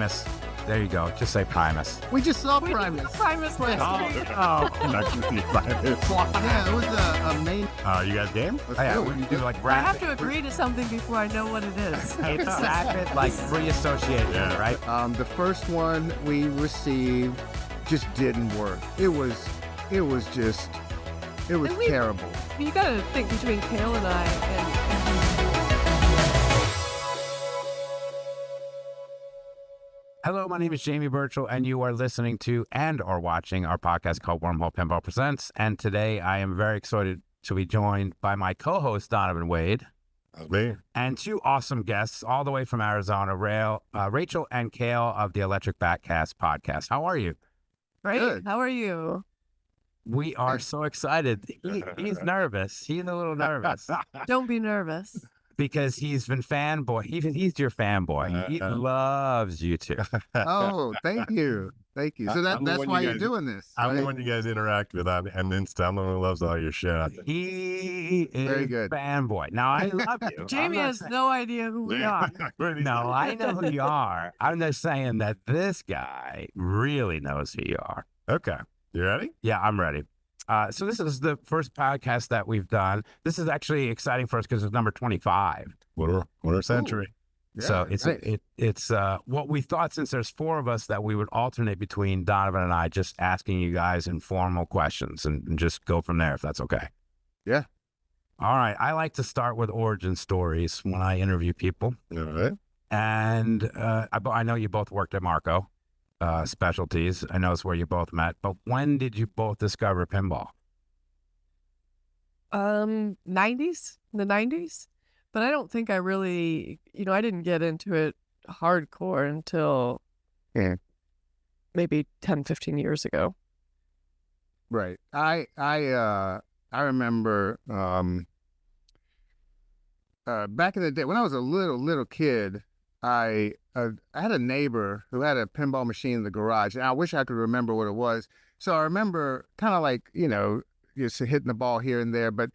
Primus. There you go. Just say Primus. We just saw Primus. Primus last week. Yeah, it was a main. You guys game? Let's Yeah, do it. we can do like I have rapid. to agree to something before I know what it is. It's rapid, like free association, right? The first one we received just didn't work. It was And we- terrible. You got to think between Cale and I, and Hello, my name is Jamie Burchell, and you are listening to and or watching our podcast called Wormhole Pinball Presents. And today I am very excited to be joined by my co-host, Donovan Wade. That's me. And two awesome guests all the way from Arizona, Rachel and Cale of the Electric Bat podcast. How are you? Great. Good. How are you? We are so excited. He's nervous. He's a little nervous Don't be nervous. because he's been fanboy. He's your fanboy. He loves you two. Oh, thank you. Thank you. So I'm the that's one why you you're guys- doing this. I'm the right? one you guys interact with on Insta. I'm the one who loves all your shit. He is Very good. fanboy. Now, I love you. Jamie has no idea who we are. No, I know who you are. I'm just saying that this guy really knows who you are. Okay. You ready? Yeah, I'm ready. So this is the first podcast that we've done. This is actually exciting for us because it's number 25. Quarter century. So Yeah, it's nice. it's what we thought, since there's four of us, that we would alternate between Donovan and I, just asking you guys informal questions and just go from there, if that's okay. Yeah. All right. I like to start with origin stories when I interview people. All right. And I know you both worked at Marco Specialties. I know it's where you both met. But when did you both discover pinball? 90s, the 90s. But I don't think I really, I didn't get into it hardcore until maybe 10, 15 years ago. Right. I remember back in the day when I was a little kid, I had a neighbor who had a pinball machine in the garage, and I wish I could remember what it was. So I remember kind of like, just hitting the ball here and there. But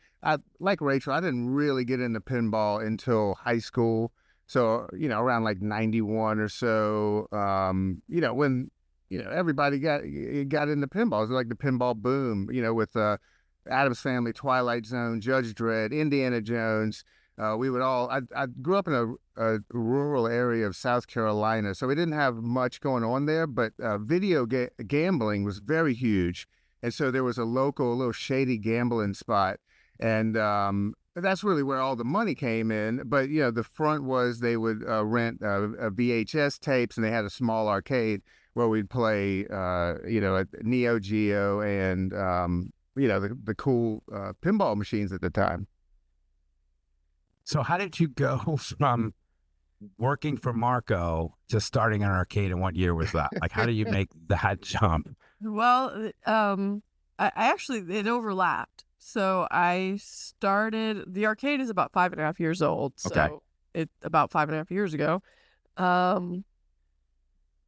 like Rachel, I didn't really get into pinball until high school. So, around like 91 or so, when, everybody got into pinball. It was like the pinball boom, with Addams Family, Twilight Zone, Judge Dredd, Indiana Jones. We would all, I grew up in a rural area of South Carolina, so we didn't have much going on there, but video gambling was very huge. And so there was a little shady gambling spot. And that's really where all the money came in. But, the front was they would rent VHS tapes, and they had a small arcade where we'd play, a Neo Geo and, the cool pinball machines at the time. So how did you go from working for Marco to starting an arcade, and what year was that? Like, how do you make that jump? Well, I actually, it overlapped. So I started, the arcade is about 5.5 years old. So Okay. it about 5.5 years ago.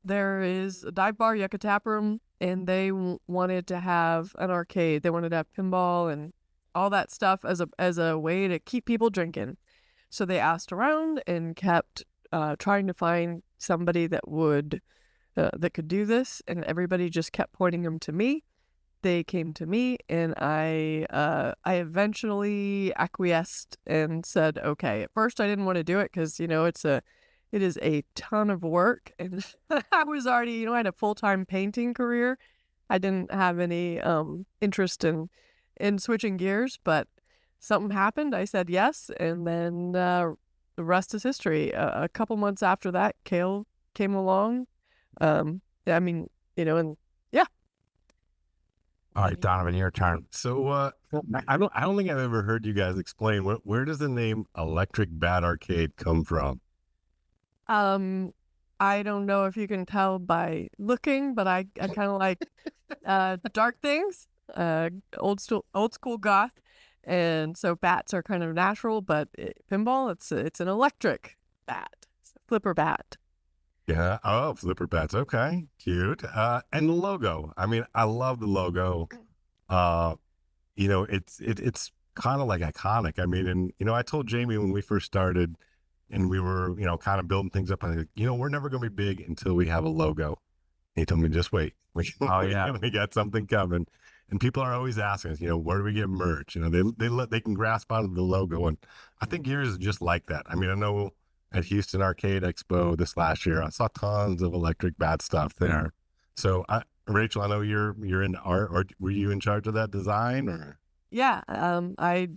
There is a dive bar, Yucca Tap Room, and they wanted to have an arcade. They wanted to have pinball and all that stuff as a way to keep people drinking. So they asked around and kept trying to find somebody that could do this, and everybody just kept pointing them to me. They came to me, and I eventually acquiesced and said, okay. At first, I didn't want to do it because it is a ton of work, and I was already I had a full-time painting career. I didn't have any interest in switching gears, but something happened. I said yes, and then the rest is history. A couple months after that, Cale came along. And yeah. All right, Donovan, your turn. So I don't think I've ever heard you guys explain where does the name Electric Bat Arcade come from? I don't know if you can tell by looking, but I kind of like dark things, old school goth, and so bats are kind of natural. But pinball, it's an electric bat, it's a flipper bat. Yeah. Oh, flipper bats. Okay. Cute. And the logo. I mean, I love the logo. It's kind of like iconic. I mean, and I told Jamie when we first started, and we were, kind of building things up. And like, we're never going to be big until we have a logo. And he told me, just wait. We got something coming. And people are always asking us, where do we get merch? They can grasp onto the logo. And I think yours is just like that. I mean, I know at Houston Arcade Expo this last year, I saw tons of Electric Bat stuff there. So, Rachel, I know you're into art, or were you in charge of that design? Or? Yeah, I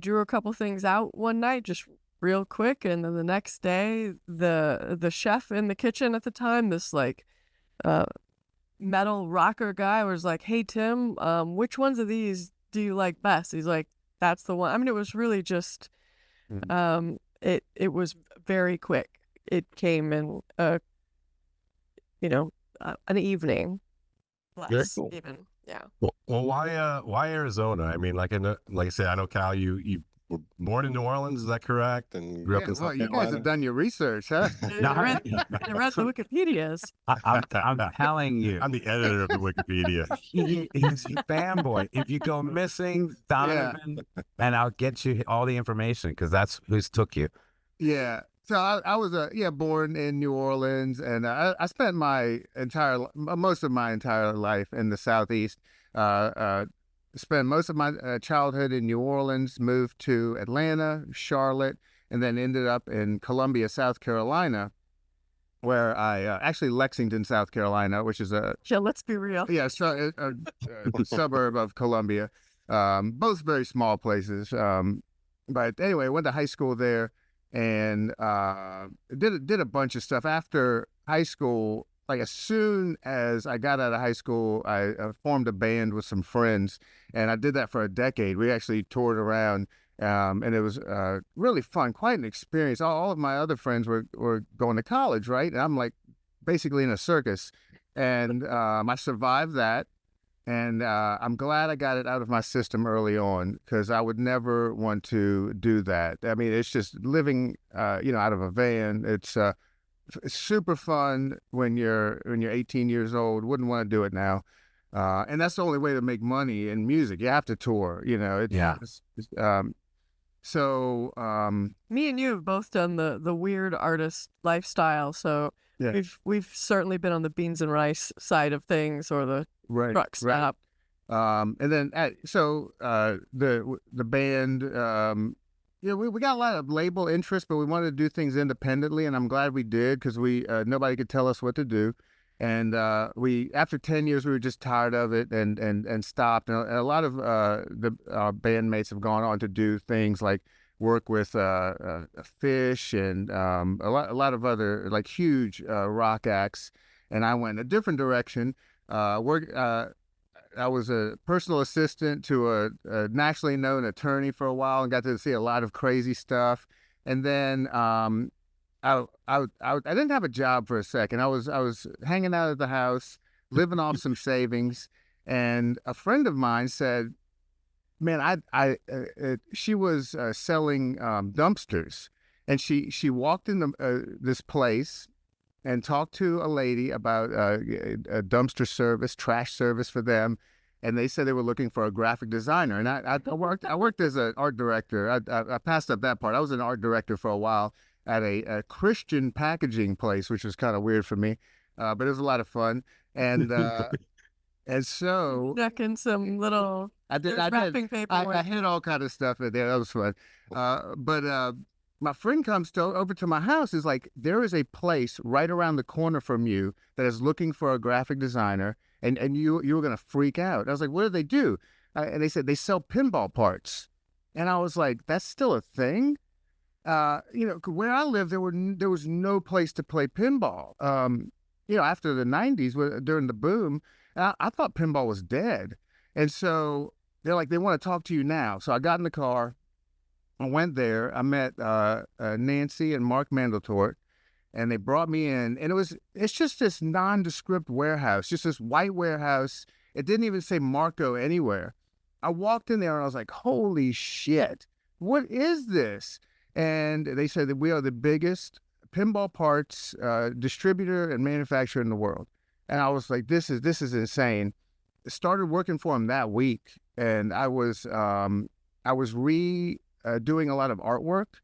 drew a couple things out one night, just real quick, and then the next day, the chef in the kitchen at the time, this like metal rocker guy, was like, "Hey Tim, which ones of these do you like best?" He's like, "That's the one." I mean, it was really just, it was very quick. It came in an evening, less cool. even. Yeah. Well, why Arizona? I mean, like I said, I know Cal, you were born in New Orleans, is that correct? And grew up in South you guys Carolina? have done your research, huh? I read the Wikipedias. I'm telling you. I'm the editor of the Wikipedia. He's a fanboy. If you go missing, Donovan, and I'll get you all the information, because that's who's took you. Yeah. So I was born in New Orleans, and I spent most of my entire life in the Southeast. Spent most of my childhood in New Orleans, moved to Atlanta, Charlotte, and then ended up in Columbia, South Carolina, where actually Lexington, South Carolina, which is let's be real. a suburb of Columbia. Both very small places. But anyway, went to high school there. And did a bunch of stuff after high school. Like as soon as I got out of high school, I formed a band with some friends, and I did that for a decade. We actually toured around, and it was really fun, quite an experience. All of my other friends were going to college, right? And I'm like basically in a circus, and I survived that. And I'm glad I got it out of my system early on, because I would never want to do that. I mean, it's just living, out of a van. It's super fun when you're 18 years old. Wouldn't want to do it now. And that's the only way to make money in music. You have to tour. So me and you have both done the weird artist lifestyle. So we've certainly been on the beans and rice side of things, or the truck stop. And then the band, we got a lot of label interest, but we wanted to do things independently, and I'm glad we did, because nobody could tell us what to do. And after 10 years, we were just tired of it and stopped. And a lot of the bandmates have gone on to do things like work with Fish and a lot of other like huge rock acts. And I went a different direction. I was a personal assistant to a nationally known attorney for a while, and got to see a lot of crazy stuff. And then I didn't have a job for a second. I was hanging out at the house, living off some savings, and a friend of mine said, "Man, she was selling dumpsters, and she walked into this place and talked to a lady about a dumpster service, trash service for them." And they said they were looking for a graphic designer. And I worked as an art director. I passed up that part. I was an art director for a while at a Christian packaging place, which was kind of weird for me, but it was a lot of fun. And so Stuck in some little wrapping paper. I had all kind of stuff in there. That was fun. But my friend comes over to my house. Is like, there is a place right around the corner from you that is looking for a graphic designer, and you were gonna freak out. I was like, what do they do? And they said they sell pinball parts, and I was like, that's still a thing. Where I live, there was no place to play pinball. After the 90s, during the boom, I thought pinball was dead. And so they're like, they want to talk to you now. So I got in the car, I went there, I met Nancy and Mark Mandeltort, and they brought me in. And it's just this nondescript warehouse, just this white warehouse. It didn't even say Marco anywhere. I walked in there and I was like, holy shit, what is this? And they said that we are the biggest pinball parts distributor and manufacturer in the world. And I was like, this is insane. I started working for them that week, and I was doing a lot of artwork,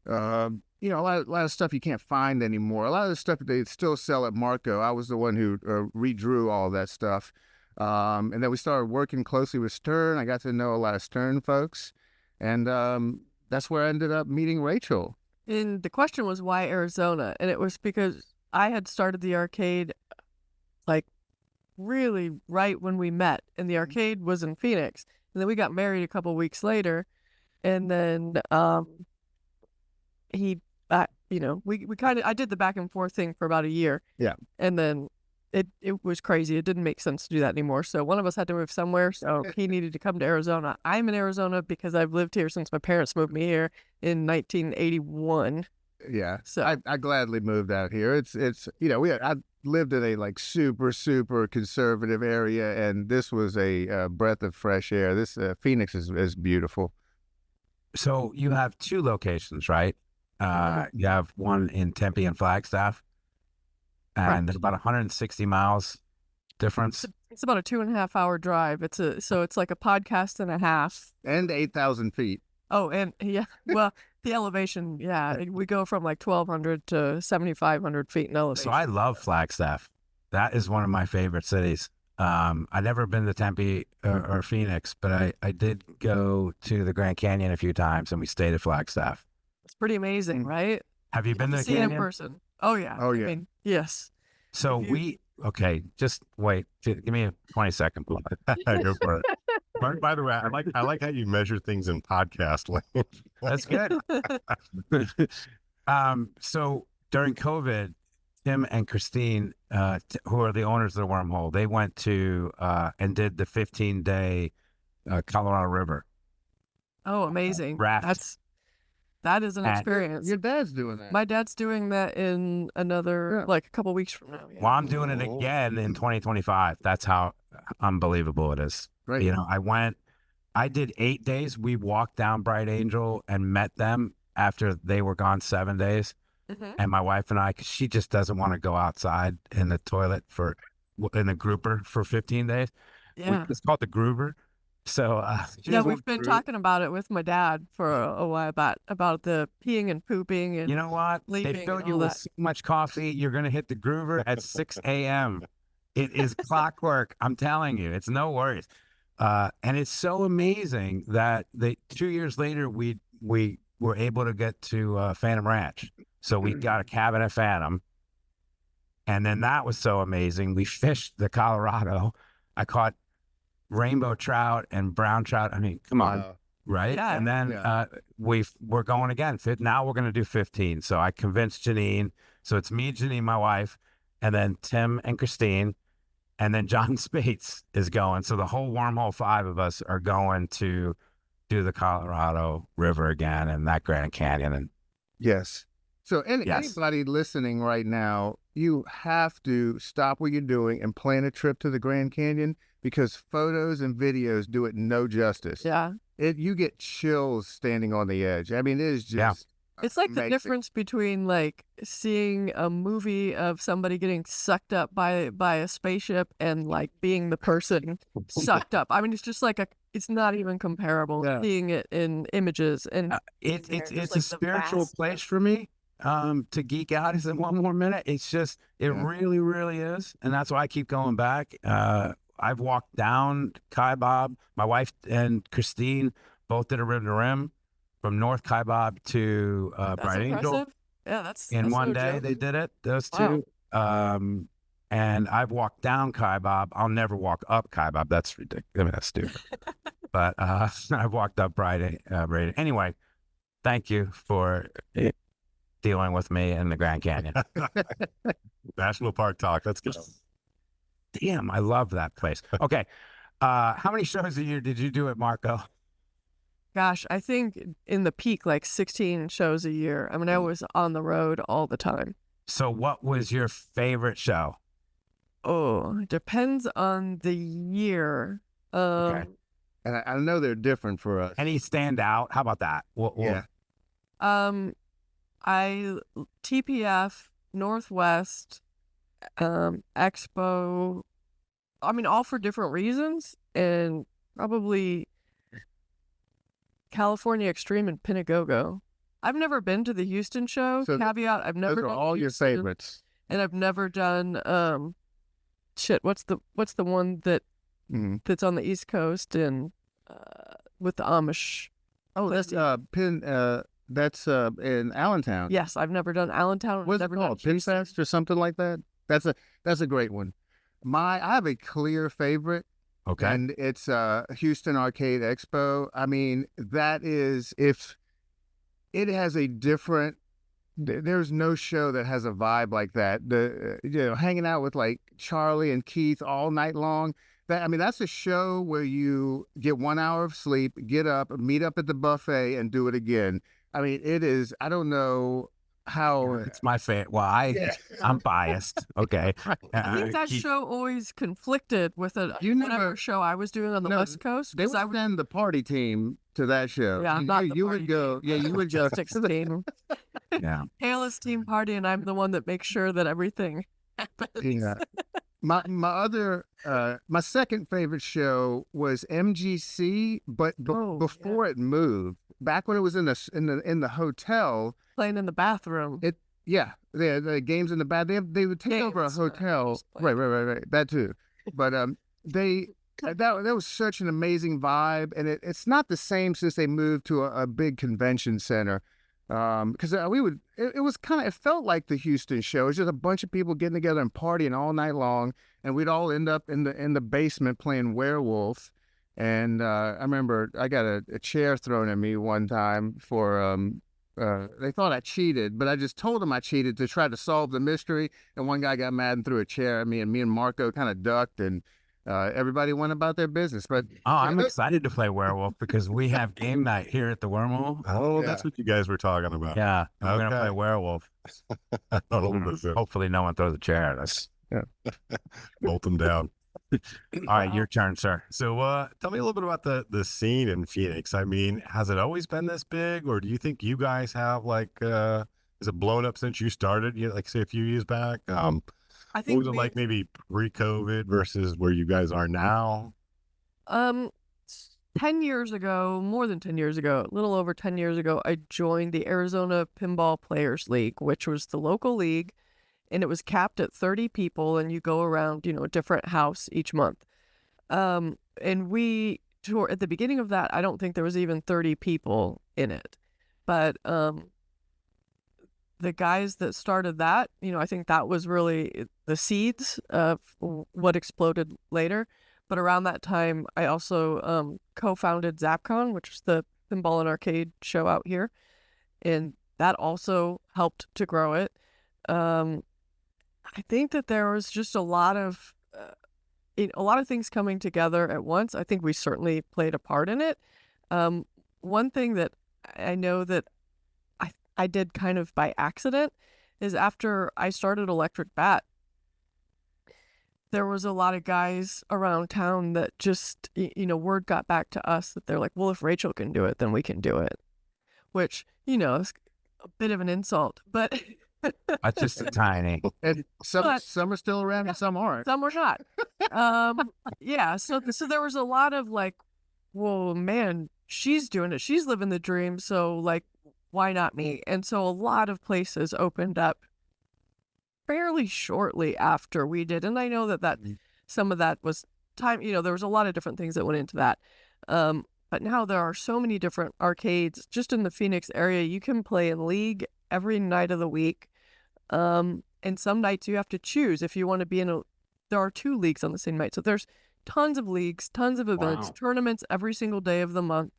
a lot of stuff you can't find anymore. A lot of the stuff that they still sell at Marco, I was the one who redrew all that stuff. And then we started working closely with Stern. I got to know a lot of Stern folks. And that's where I ended up meeting Rachel. And the question was, why Arizona? And it was because I had started the arcade like really right when we met. And the arcade was in Phoenix. And then we got married a couple weeks later. And then we kind of, I did the back and forth thing for about a year. Yeah. And then it was crazy. It didn't make sense to do that anymore. So one of us had to move somewhere. So he needed to come to Arizona. I'm in Arizona because I've lived here since my parents moved me here in 1981. Yeah. So I gladly moved out here. It's I lived in a like super conservative area, and this was a breath of fresh air. This Phoenix is beautiful. So you have two locations, right? You have one in Tempe and Flagstaff, and there's about 160 miles difference. It's about a 2.5 hour drive. It's like a podcast and a half. And 8,000 feet. Oh, and yeah, well, the elevation, yeah, we go from like 1,200 to 7,500 feet in elevation. So I love Flagstaff. That is one of my favorite cities. I've never been to Tempe or Phoenix, but I did go to the Grand Canyon a few times, and we stayed at Flagstaff. It's pretty amazing, right? Have you been to the See it canyon? in person? Oh yeah. Oh, yeah. I mean, yes. So okay, just wait. Give me a 20-second. Go for it. By the way, I like how you measure things in podcast language. That's good. So during COVID, Tim and Christine, who are the owners of the Wormhole, they went to and did the 15-day Colorado River. Oh, amazing. Raft. That is an experience. Your dad's doing that. My dad's doing that in another, like a couple weeks from now. Yeah. Well, I'm doing it again in 2025. That's how unbelievable it is. Right. You know, I did 8 days. We walked down Bright Angel and met them after they were gone 7 days. Mm-hmm. And my wife and I, because she just doesn't want to go outside in the toilet in the grouper for 15 days. Yeah. It's called the Groover. So yeah, we've been talking about it with my dad for a while about the peeing and pooping and you know what? They leaping fill and you all with that. so much coffee, you're gonna hit the Groover at 6 a.m. It is clockwork. I'm telling you, it's no worries. And it's so amazing that 2 years later we were able to get to Phantom Ranch. So we got a cabin at Phantom, and then that was so amazing. We fished the Colorado. I caught rainbow trout and brown trout. I mean, come on, right? Yeah. And then we're going again. Now we're going to do 15. So I convinced Janine. So it's me, Janine, my wife, and then Tim and Christine, and then John Spates is going. So the whole Wormhole 5 of us are going to do the Colorado River again and that Grand Canyon. And yes. So anybody listening right now, you have to stop what you're doing and plan a trip to the Grand Canyon, because photos and videos do it no justice. Yeah. You get chills standing on the edge. I mean, it is just It's like amazing. the difference between like seeing a movie of somebody getting sucked up by a spaceship and like being the person sucked up. I mean, it's just like it's not even comparable seeing it in images. And it's like a spiritual place for me. To geek out is in 1 more minute. It's just, it really, really is. And that's why I keep going back. I've walked down Kaibab. My wife and Christine both did a rim to rim from North Kaibab to Bright Angel. Yeah, that's in one no day. joke. They did it, those Wow. two. And I've walked down Kaibab. I'll never walk up Kaibab. That's ridiculous. I mean, that's stupid. But I've walked up Bright. Anyway, thank you for dealing with me in the Grand Canyon. National Park talk. Let's go. Damn, I love that place. Okay. How many shows a year did you do at Marco? Gosh, I think in the peak, like 16 shows a year. I mean, I was on the road all the time. So what was your favorite show? Oh, it depends on the year. Okay. And I know they're different for us. Any stand out? How about that? Yeah. TPF, Northwest, Expo, I mean, all for different reasons, and probably California Extreme and Pinagogo. I've never been to the Houston show. So Caveat: I've never. Those are done all your Houston, favorites. and I've never done shit. What's the one that Mhm. that's on the East Coast and with the Amish? Oh, that's in Allentown. Yes, I've never done Allentown. What's it never done called? Houston. Pinfest or something like that. That's a great one. I have a clear favorite, Okay. and it's Houston Arcade Expo. I mean, that is, if it has a different. There's no show that has a vibe like that. Hanging out with like Charlie and Keith all night long. That's a show where you get 1 hour of sleep, get up, meet up at the buffet, and do it again. I mean, it is. I don't know how. It's my favorite. Well, I'm biased. Okay. I think that show always conflicted with whatever show I was doing on the West Coast. They would send the party team to that show. Yeah, not the you party would go. team. Yeah, you would go. Logistics team. Yeah. Kayla's team party, and I'm the one that makes sure that everything happens. Yeah. My second favorite show was MGC, but before it moved, back when it was in the hotel, Playing in the bathroom. the games in the bath. They would take over a Games, hotel. Right. That too. But that was such an amazing vibe, and it's not the same since they moved to a big convention center. Because it felt like the Houston show. It was just a bunch of people getting together and partying all night long, and we'd all end up in the basement playing werewolf. And I remember I got a chair thrown at me one time for they thought I cheated, but I just told them I cheated to try to solve the mystery. And one guy got mad and threw a chair at me, and Marco kind of ducked, and everybody went about their business. But I'm excited to play werewolf because we have game night here at the Wormhole. Oh, that's what you guys were talking about. Yeah, we're gonna play werewolf. I don't know what this is. Hopefully, no one throws a chair at us. Bolt them down. All right, your turn, sir. So tell me a little bit about the scene in Phoenix. I mean, has it always been this big, or do you think you guys have is it blown up since you started, like say a few years back? I think what was it like maybe pre-COVID versus where you guys are now? 10 years ago, more than 10 years ago, a little over 10 years ago, I joined the Arizona Pinball Players League, which was the local league, and it was capped at 30 people, and you go around, a different house each month. And we, at the beginning of that, I don't think there was even 30 people in it. But the guys that started that, I think that was really the seeds of what exploded later. But around that time, I also co-founded ZapCon, which is the pinball and arcade show out here. And that also helped to grow it. I think that there was just a lot of things coming together at once. I think we certainly played a part in it. One thing that I know that I did kind of by accident is after I started Electric Bat, there was a lot of guys around town that just, word got back to us that they're like, well, if Rachel can do it, then we can do it. Which, is a bit of an insult, but... That's just a tiny. And some are still around and some aren't. Some are not. Yeah, so there was a lot of like, well, man, she's doing it. She's living the dream, so like, why not me? And so a lot of places opened up fairly shortly after we did. And I know that some of that was time, there was a lot of different things that went into that. But now there are so many different arcades just in the Phoenix area. You can play in league every night of the week. And some nights you have to choose if you want to be there are 2 leagues on the same night. So there's tons of leagues, tons of events, tournaments every single day of the month.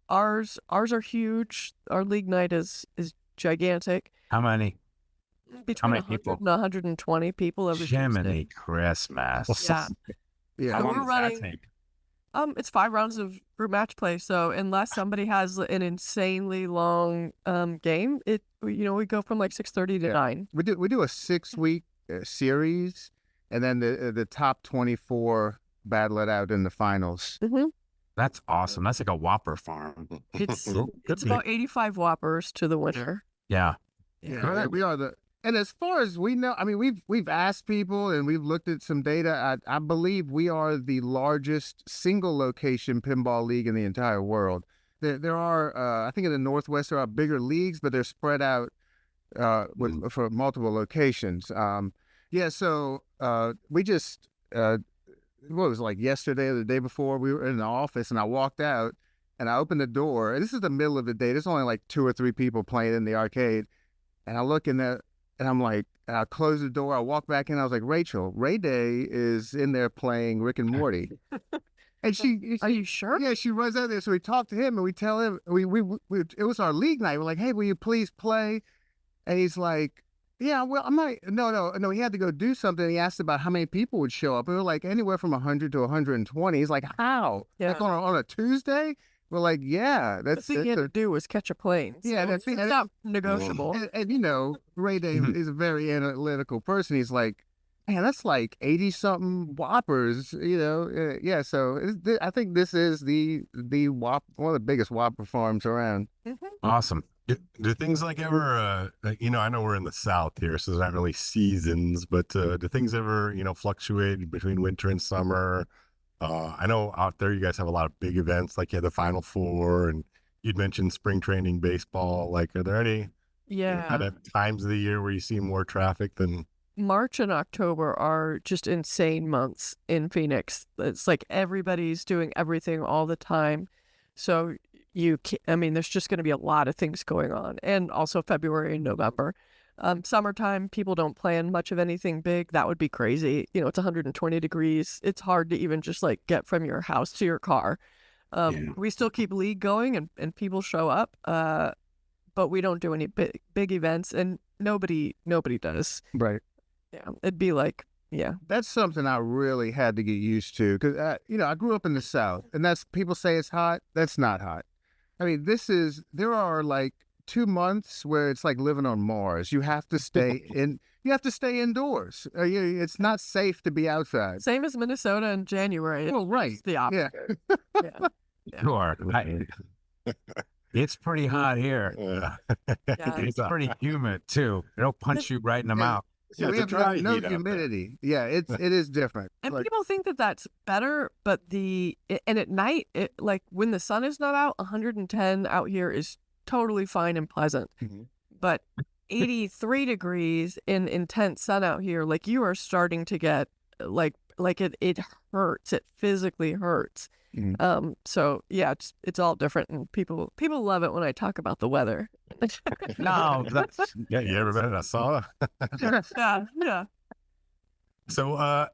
Ours are huge. Our league night is gigantic. How many? Between many 100 people? and 120 people every Jiminy Tuesday. Christmas. Yeah. Yeah. How So long we're does that running- take? It's 5 rounds of group match play. So unless somebody has an insanely long game, we go from like 6:30 to 9. We do a 6-week series, and then the top 24 battle it out in the finals. That's awesome. That's like a Whopper farm. It's Could it's be. about 85 Whoppers to the winner. Yeah. Yeah, we are and as far as we know, I mean, we've asked people and we've looked at some data. I believe we are the largest single location pinball league in the entire world. There are, I think in the Northwest, there are bigger leagues, but they're spread out for multiple locations. Yeah, so we just, what was it, like yesterday or the day before, we were in the office and I walked out and I opened the door. And this is the middle of the day. There's only like 2 or 3 people playing in the arcade. And I look in there and I'm like, I close the door. I walk back in. I was like, Rachel, Ray Day is in there playing Rick and Morty. And she, Are you sure? yeah, she runs out there. So we talk to him and we tell him, it was our league night. We're like, hey, will you please play? And he's like, yeah, well, I'm not, no. He had to go do something. He asked about how many people would show up. We were like anywhere from 100 to 120. He's like, how? Yeah. Like on a Tuesday? We're like, yeah, The thing he had to do was catch a plane. Yeah, so that's it's not negotiable. and you know, Ray Dave is a very analytical person. He's like, man, that's like 80-something whoppers, you know? Yeah, so I think this is the one of the biggest whopper farms around. Awesome. Do things like ever, you know, I know we're in the South here, so there's not really seasons, but do things ever, you know, fluctuate between winter and summer? I know out there you guys have a lot of big events, like you had the Final Four, and you'd mentioned spring training baseball. Like, are there any kind of times of the year where you see more traffic than? March and October are just insane months in Phoenix. It's like everybody's doing everything all the time. So there's just going to be a lot of things going on. And also February and November. Summertime, people don't plan much of anything big. That would be crazy. You know, it's 120 degrees. It's hard to even just like get from your house to your car. We still keep league going and people show up. But we don't do any big events and nobody does. Right. Yeah. It'd be like, yeah. That's something I really had to get used to because, you know, I grew up in the South and people say it's hot. That's not hot. I mean, there are like 2 months where it's like living on Mars. You have to stay indoors. It's not safe to be outside. Same as Minnesota in January. Well, right. It's the opposite. Yeah. Sure. It's pretty hot here. It's pretty humid too. It'll punch you right in the mouth. So we have no humidity. Yeah, it is different. And people think that that's better, but and at night, like when the sun is not out, 110 out here is totally fine and pleasant. But 83 degrees in intense sun out here, like you are starting to get like it hurts. It physically hurts. So yeah, it's all different, and people love it when I talk about the weather. No, you ever been in a sauna? Yeah. So I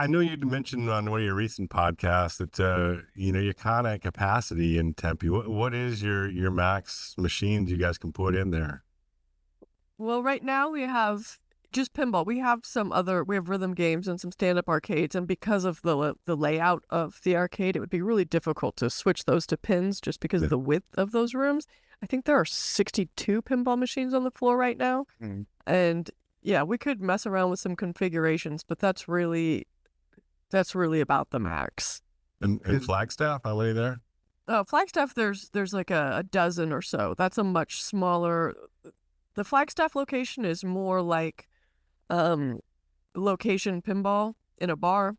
know you mentioned on one of your recent podcasts that you know, your kind of capacity in Tempe. What is your max machines you guys can put in there? Well, right now we have just pinball. We have rhythm games and some stand-up arcades, and because of the layout of the arcade, it would be really difficult to switch those to pins just because of the width of those rooms. I think there are 62 pinball machines on the floor right now, and yeah, we could mess around with some configurations, but that's really about the max. And Flagstaff, how many there? Flagstaff, there's like a dozen or so. That's a much smaller. The Flagstaff location is more like location pinball in a bar.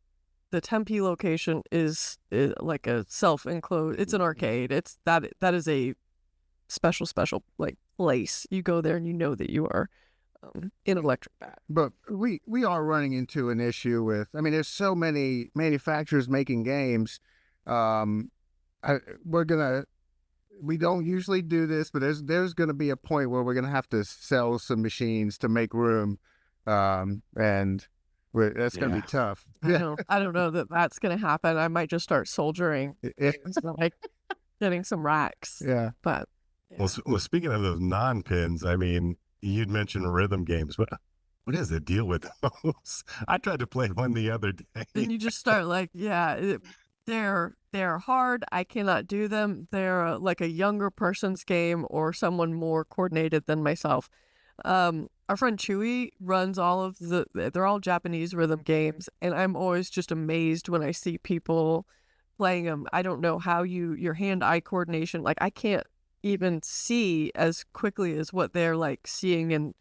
The Tempe location is like a self-enclosed. It's an arcade. It's that is a special like place. You go there and you know that you are in Electric Bat. But we are running into an issue with. I mean, there's so many manufacturers making games. We don't usually do this, but there's going to be a point where we're going to have to sell some machines to make room, and that's going to be tough. I don't know that that's going to happen. I might just start soldering, like getting some racks. Yeah, but well, speaking of those non-pins, I mean, you'd mentioned rhythm games, but what is the deal with those? I tried to play one the other day. Then you just start like, they're hard. I cannot do them. They're like a younger person's game or someone more coordinated than myself. Our friend Chewy runs they're all Japanese rhythm games, and I'm always just amazed when I see people playing them. I don't know how your hand-eye coordination, like I can't even see as quickly as what they're like seeing and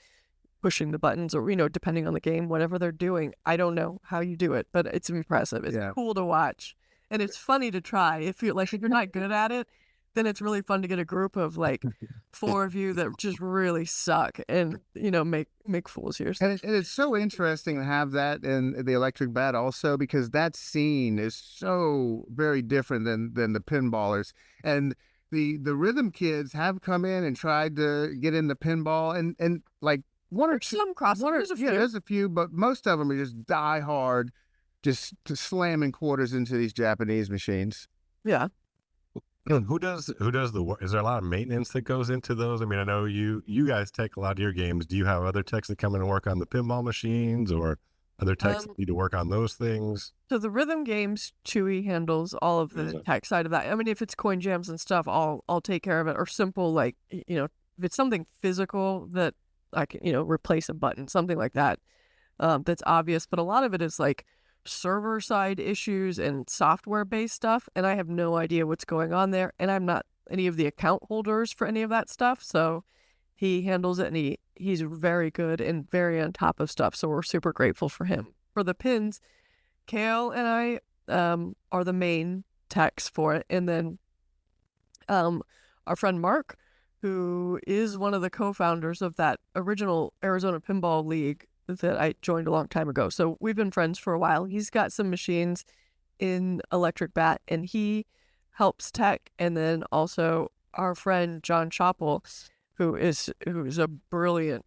pushing the buttons, or, you know, depending on the game, whatever they're doing. I don't know how you do it, but it's impressive. It's cool to watch. And it's funny to try if you're not good at it. then it's really fun to get a group of like 4 of you that just really suck and, you know, make fools of yourself. And it's so interesting to have that in the Electric Bat also, because that scene is so very different than the pinballers. And the rhythm kids have come in and tried to get into pinball, and like one or two, Some crossovers, a few. yeah, there's a few, but most of them are just die hard, just slamming quarters into these Japanese machines. Yeah. Who does the work? Is there a lot of maintenance that goes into those? I mean, I know you guys take a lot of your games. Do you have other techs that come in and work on the pinball machines, or other techs that need to work on those things? So the rhythm games, Chewy handles all of the tech side of that. I mean, if it's coin jams and stuff, I'll take care of it. Or simple, like, you know, if it's something physical that I can, you know, replace a button, something like that, that's obvious. But a lot of it is like server side issues and software based stuff, and I have no idea what's going on there, and I'm not any of the account holders for any of that stuff, so he handles it, and he's very good and very on top of stuff, so we're super grateful for him. For the pins, Cale and I are the main techs for it, and then our friend Mark, who is one of the co-founders of that original Arizona Pinball League that I joined a long time ago. So we've been friends for a while. He's got some machines in Electric Bat, and he helps tech. And then also our friend John Choppel, who is a brilliant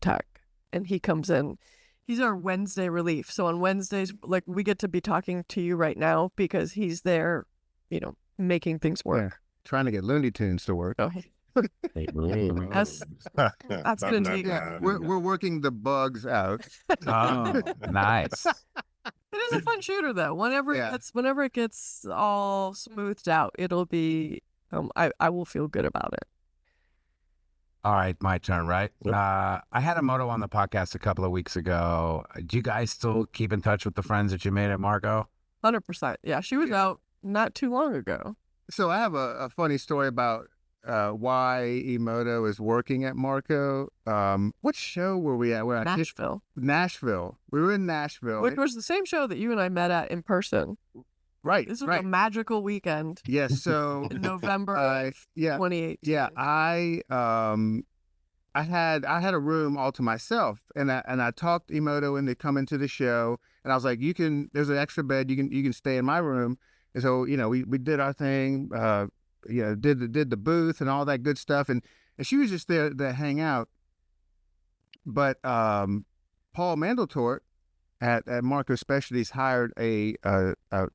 tech, and he comes in. He's our Wednesday relief. So on Wednesdays, like, we get to be talking to you right now because he's there, you know, making things work. Yeah. Trying to get Looney Tunes to work. Oh, that's gonna take. Yeah, we're working the bugs out. Oh, nice. It is a fun shooter though. Whenever Yeah. it gets all smoothed out, it'll be. I will feel good about it. All right, my turn, right? Yep. I had Imoto on the podcast a couple of weeks ago. Do you guys still keep in touch with the friends that you made at Marco? 100%. Yeah, she was out not too long ago. So I have a funny story about why Imoto is working at Marco. What show were we at? Nashville. Nashville. We were in Nashville. Which was the same show that you and I met at in person. Right. This was right. a magical weekend Yes. So in November yeah. 2018. Yeah. I had a room all to myself, and I talked Imoto into coming to the show, and I was like, there's an extra bed, you can stay in my room. And so, you know, we did our thing, you know, did the booth and all that good stuff, and she was just there to hang out. But Paul Mandeltort at Marco Specialties hired a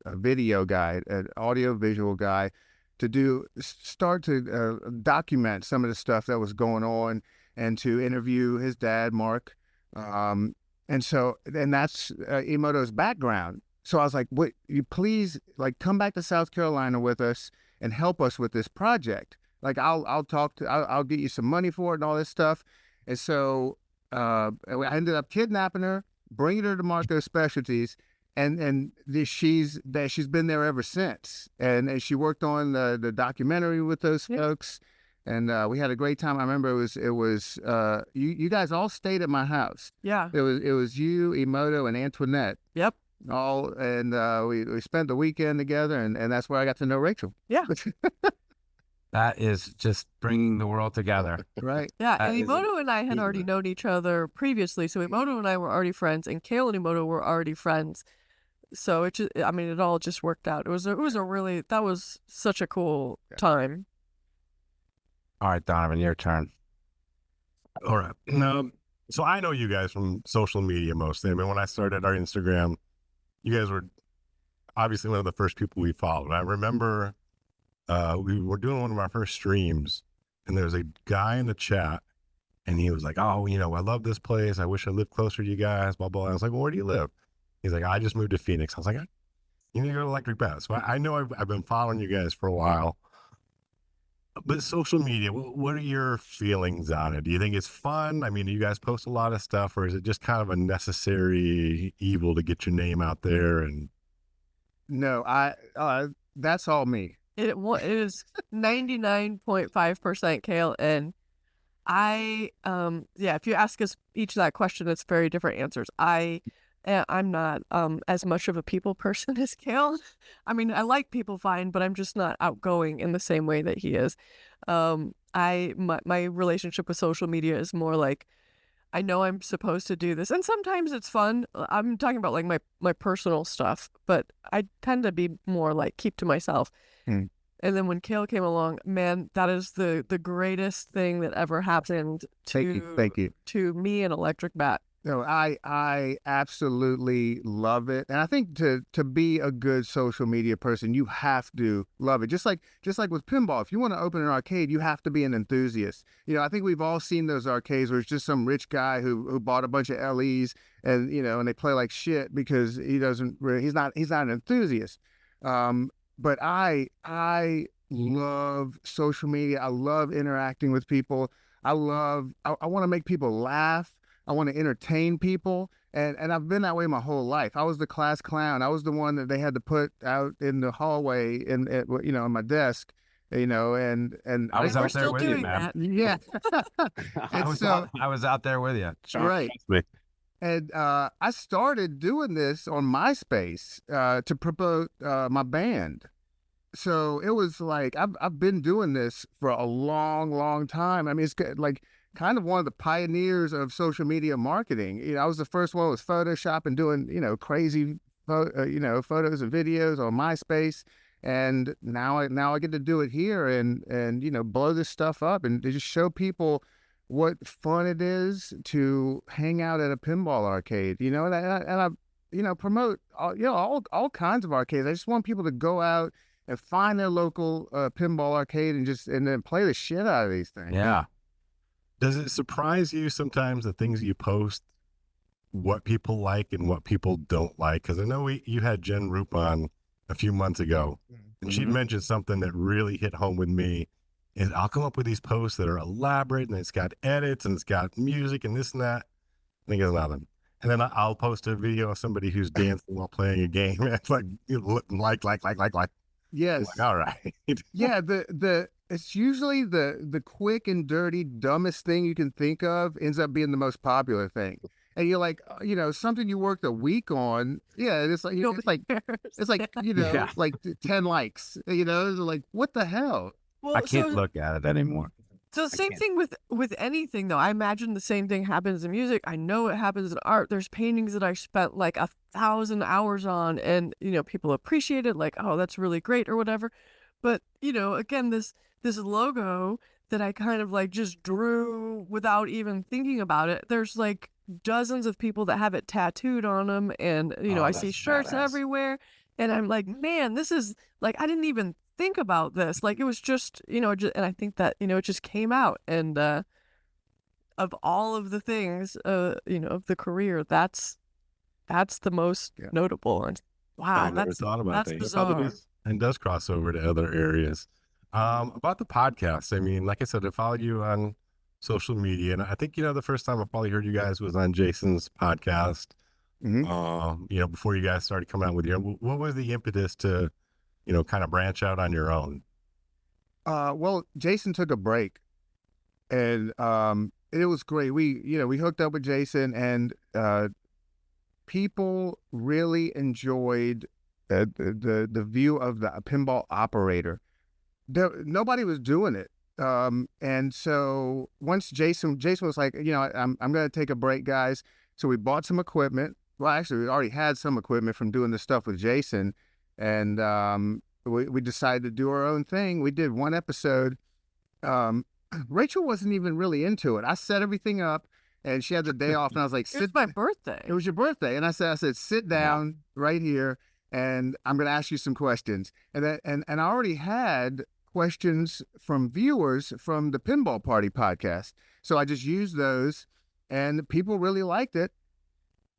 video guy, an audio visual guy, to start to document some of the stuff that was going on, and to interview his dad, Mark. And that's Imoto's background. So I was like, "Wait, you please, like, come back to South Carolina with us and help us with this project. Like, I'll get you some money for it and all this stuff." And so I ended up kidnapping her, bringing her to Marco Specialties, and she's been there ever since. And she worked on the documentary with those folks, and we had a great time. I remember it was you guys all stayed at my house. Yeah. It was you, Imoto, and Antoinette. Yep. We spent the weekend together, and that's where I got to know Rachel. Yeah. That is just bringing the world together. Right. Yeah, That and is Imoto and I had already known each other previously, so Imoto and I were already friends, and Cale and Imoto were already friends. So it all just worked out. That was such a cool time. All right, Donovan, your turn. All right. So I know you guys from social media mostly. I mean, when I started our Instagram, you guys were obviously one of the first people we followed. I remember we were doing one of our first streams, and there was a guy in the chat, and he was like, "Oh, you know, I love this place. I wish I lived closer to you guys, blah, blah." And I was like, "Well, where do you live?" He's like, "I just moved to Phoenix." I was like, "You need to go to Electric Bat." So I know I've been following you guys for a while. But social media, what are your feelings on it? Do you think it's fun? I mean, do you guys post a lot of stuff, or is it just kind of a necessary evil to get your name out there? And No, that's all me. It is 99.5% Cale, and I if you ask us each that question, it's very different answers. I I'm not as much of a people person as Cale. I mean, I like people fine, but I'm just not outgoing in the same way that he is. My relationship with social media is more like, I know I'm supposed to do this, and sometimes it's fun. I'm talking about like my personal stuff, but I tend to be more like keep to myself. Hmm. And then when Cale came along, man, that is the greatest thing that ever happened Thank you. to me and Electric Bat. No, I absolutely love it, and I think to be a good social media person, you have to love it. Just like with pinball, if you want to open an arcade, you have to be an enthusiast. You know, I think we've all seen those arcades where it's just some rich guy who bought a bunch of LEs, and and they play like shit because he's not an enthusiast. But I love social media. I love interacting with people. I want to make people laugh. I want to entertain people, and I've been that way my whole life. I was the class clown. I was the one that they had to put out in the hallway on my desk, and I was We're out there still with you, doing man. that. yeah, I was out there with you. right. Trust me. And I started doing this on MySpace to promote my band. So it was like I've been doing this for a long, long time. I mean, it's like kind of one of the pioneers of social media marketing. I was the first one with Photoshop and doing crazy photos and videos on MySpace. And now I get to do it here and blow this stuff up and to just show people what fun it is to hang out at a pinball arcade. And I promote all kinds of arcades. I just want people to go out and find their local pinball arcade and then play the shit out of these things. Yeah. Does it surprise you sometimes the things you post, what people like and what people don't like? Because I know you had Jen Roop on a few months ago, and she mentioned something that really hit home with me. Is I'll come up with these posts that are elaborate and it's got edits and it's got music and this and that. I think it's nothing. And then I'll post a video of somebody who's dancing while playing a game. It's like like. Yes. Like, all right. Yeah. It's usually the quick and dirty, dumbest thing you can think of ends up being the most popular thing. And you're like, something you worked a week on. Yeah. It's like, Yeah. like 10 likes, like, what the hell? Well, I can't look at it anymore. So same thing with anything though. I imagine the same thing happens in music. I know it happens in art. There's paintings that I spent like 1,000 hours on, and people appreciate it, like, oh, that's really great or whatever. But again, this logo that I kind of like just drew without even thinking about it. There's like dozens of people that have it tattooed on them, and I see shirts everywhere, and I'm like, man, this is like I didn't even think about this. Like it was just and I think that it just came out, and of all of the things of the career, that's the most notable. And wow, I never that's thought about that. bizarre. And does cross over to other areas. About the podcast, I mean, like I said, I followed you on social media, and I think the first time I probably heard you guys was on Jason's podcast. Before you guys started coming out with your, what was the impetus to kind of branch out on your own? Well, Jason took a break, and it was great. We hooked up with Jason, and people really enjoyed the view of the pinball operator. Nobody was doing it, and so once Jason was like, I'm going to take a break, guys. So we bought some equipment. Well, actually, we already had some equipment from doing this stuff with Jason, and we decided to do our own thing. We did one episode. Rachel wasn't even really into it. I set everything up, and she had the day off, and I was like, It was my birthday. It was your birthday, and I said, sit down right here, and I'm going to ask you some questions. And I already had questions from viewers from the Pinball Party podcast, so I just used those, and people really liked it.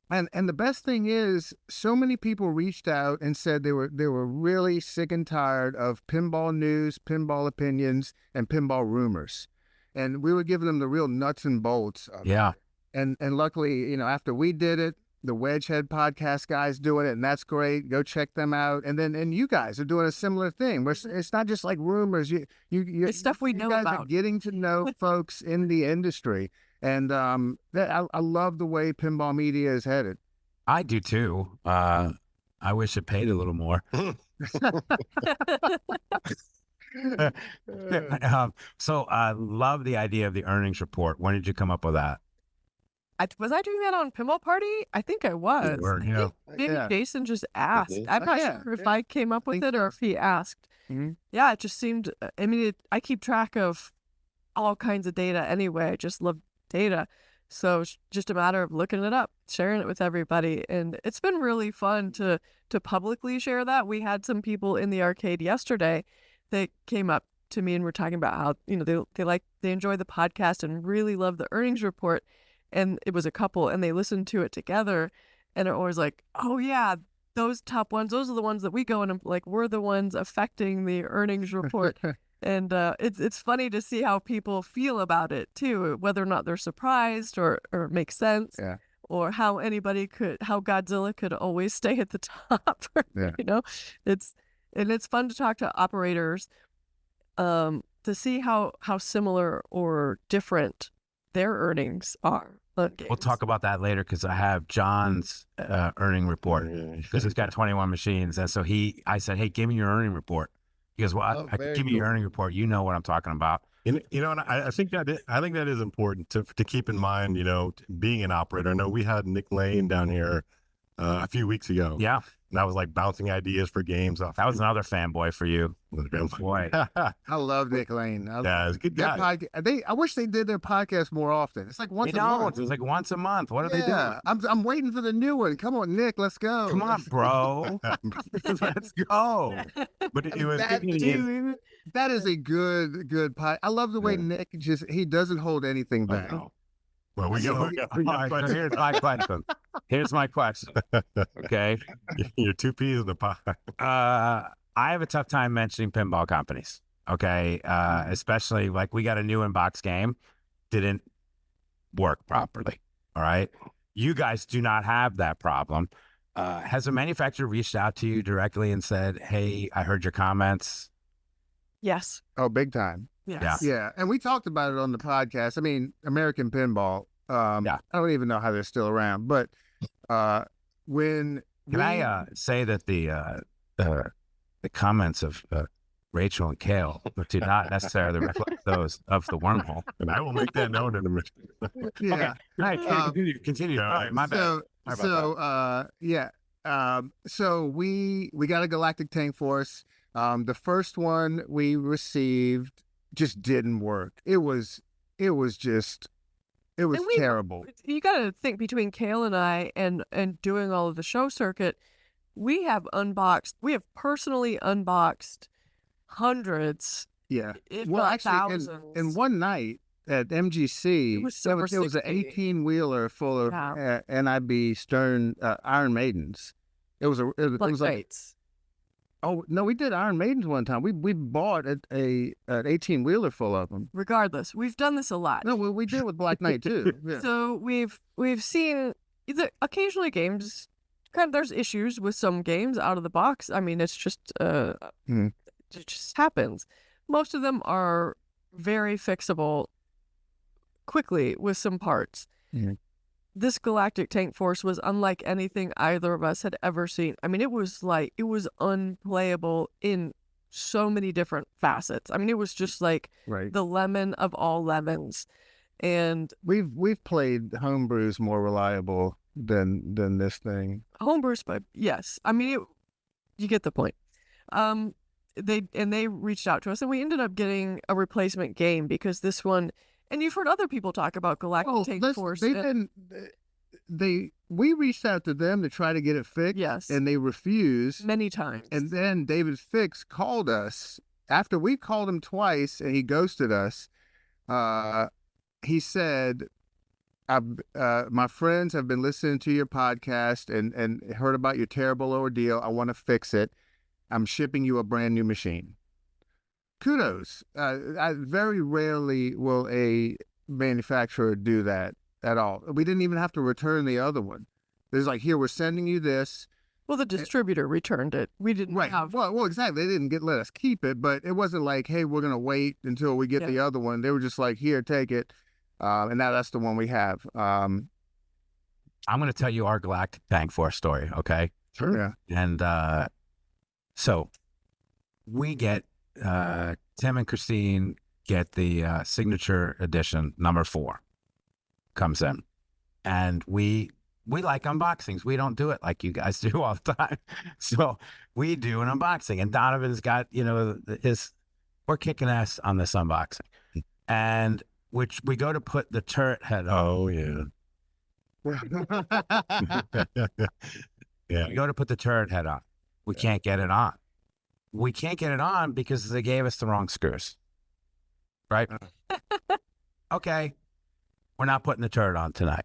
And the best thing is, so many people reached out and said they were really sick and tired of pinball news, pinball opinions, and pinball rumors, and we were giving them the real nuts and bolts of it. And luckily, after we did it, the Wedgehead podcast guys doing it, and that's great. Go check them out. And you guys are doing a similar thing. Where it's not just like rumors. It's stuff we know you guys about. are getting to know folks in the industry. And I love the way pinball media is headed. I do too. I wish it paid a little more. So I love the idea of the earnings report. When did you come up with that? Was I doing that on Pinball Party? I think I was. were, I yeah. think maybe Yeah. Jason just asked. did. I'm not Yeah, sure if yeah. I came up with think it or if he asked. Mhm. Yeah, it just seemed. I mean, I keep track of all kinds of data anyway. I just love data, so it's just a matter of looking it up, sharing it with everybody, and it's been really fun to publicly share that. We had some people in the arcade yesterday that came up to me and were talking about how they enjoy the podcast and really love the earnings report. And it was a couple, and they listened to it together, and are always like, "Oh yeah, those top ones, those are the ones that we go and like we're the ones affecting the earnings report." And it's funny to see how people feel about it too, whether or not they're surprised or it makes sense, Yeah. or how Godzilla could always stay at the top. Yeah. It's fun to talk to operators, to see how similar or different their earnings are on games. We'll talk about that later because I have John's earning report because he's got 21 machines. And so I said, hey, give me your earning report. He goes, well, very give me your cool. earning report. You know what I'm talking about. And I think that is important to keep in mind. Being an operator. I know we had Nick Lane down here a few weeks ago. Yeah, and I was like bouncing ideas for games off. that was another fanboy for you. Boy. I love Nick Lane. Yeah, he's a good That guy. I wish they did their podcast more often. It's like once You a know, month. it was like once a month. What are they doing? Yeah, I'm waiting for the new one. Come on, Nick, let's go. Come on, bro. Let's go. But it was That, dude, that is a good pod. I love the way Yeah. Nick he doesn't hold anything back. Well, we So, got all right, so here's my question. Here's my question. Okay. You're two peas in the pot. I have a tough time mentioning pinball companies. Okay. Especially like we got a new inbox game, didn't work properly. All right. You guys do not have that problem. Has a manufacturer reached out to you directly and said, hey, I heard your comments? Yes. Oh, big time. Yes. Yeah, and we talked about it on the podcast. I mean, American Pinball. Yeah. I don't even know how they're still around, but when Can I say that the comments of Rachel and Cale do not necessarily reflect those of the Wormhole? And I will make that known in a minute. yeah. All right, continue. No, All right, my bad. So Sorry about so we got a Galactic Tank Force. The first one we received just didn't work. It was And we- terrible. You got to think, between Cale and I and doing all of the show circuit, we have personally unboxed hundreds, Yeah. if Well, not actually, thousands. in one night at MGC, It was there over was an 60. 18-wheeler full of Yeah. NIB Stern Iron Maidens. It was Black like, Knights. oh no, we did Iron Maidens one time. We bought an 18-wheeler full of them. Regardless, we've done this a lot. No, we did with Black Knight too. Yeah. So we've seen occasionally games. There's issues with some games out of the box. I mean, it's just Mhm. it just happens. Most of them are very fixable quickly with some parts. Mhm. This Galactic Tank Force was unlike anything either of us had ever seen. I mean, it was unplayable in so many different facets. I mean, it was just like Right. the lemon of all lemons. And We've played homebrews more reliable than this thing. homebrews, but yes, I mean, you get the point. They reached out to us, and we ended up getting a replacement game because this one, and you've heard other people talk about Galactic Tank Force. We reached out to them to try to get it fixed. Yes. And they refused. Many times. And then David Fix called us after we called him twice and he ghosted us. He said, my friends have been listening to your podcast and heard about your terrible ordeal. I want to fix it. I'm shipping you a brand new machine. Kudos. I very rarely will a manufacturer do that at all. We didn't even have to return the other one. There's like, here, we're sending you this. Well, the distributor returned it. We didn't Right. have. Well, exactly. They didn't let us keep it, but it wasn't like, hey, we're gonna wait until we get the other one. They were just like, here, take it, and now that's the one we have. I'm going to tell you our Galactic Tank Force story, okay? Sure. Yeah. And so we get Tim and Christine get the signature edition number 4 comes in, and we like unboxings. We don't do it like you guys do all the time. So we do an unboxing, and Donovan's got, you know, we're kicking ass on this unboxing, and which we go to put the turret head on. Oh yeah. Yeah. We go to put the turret head on. We can't get it on. We can't get it on because they gave us the wrong screws. Right? Okay. We're not putting the turret on tonight.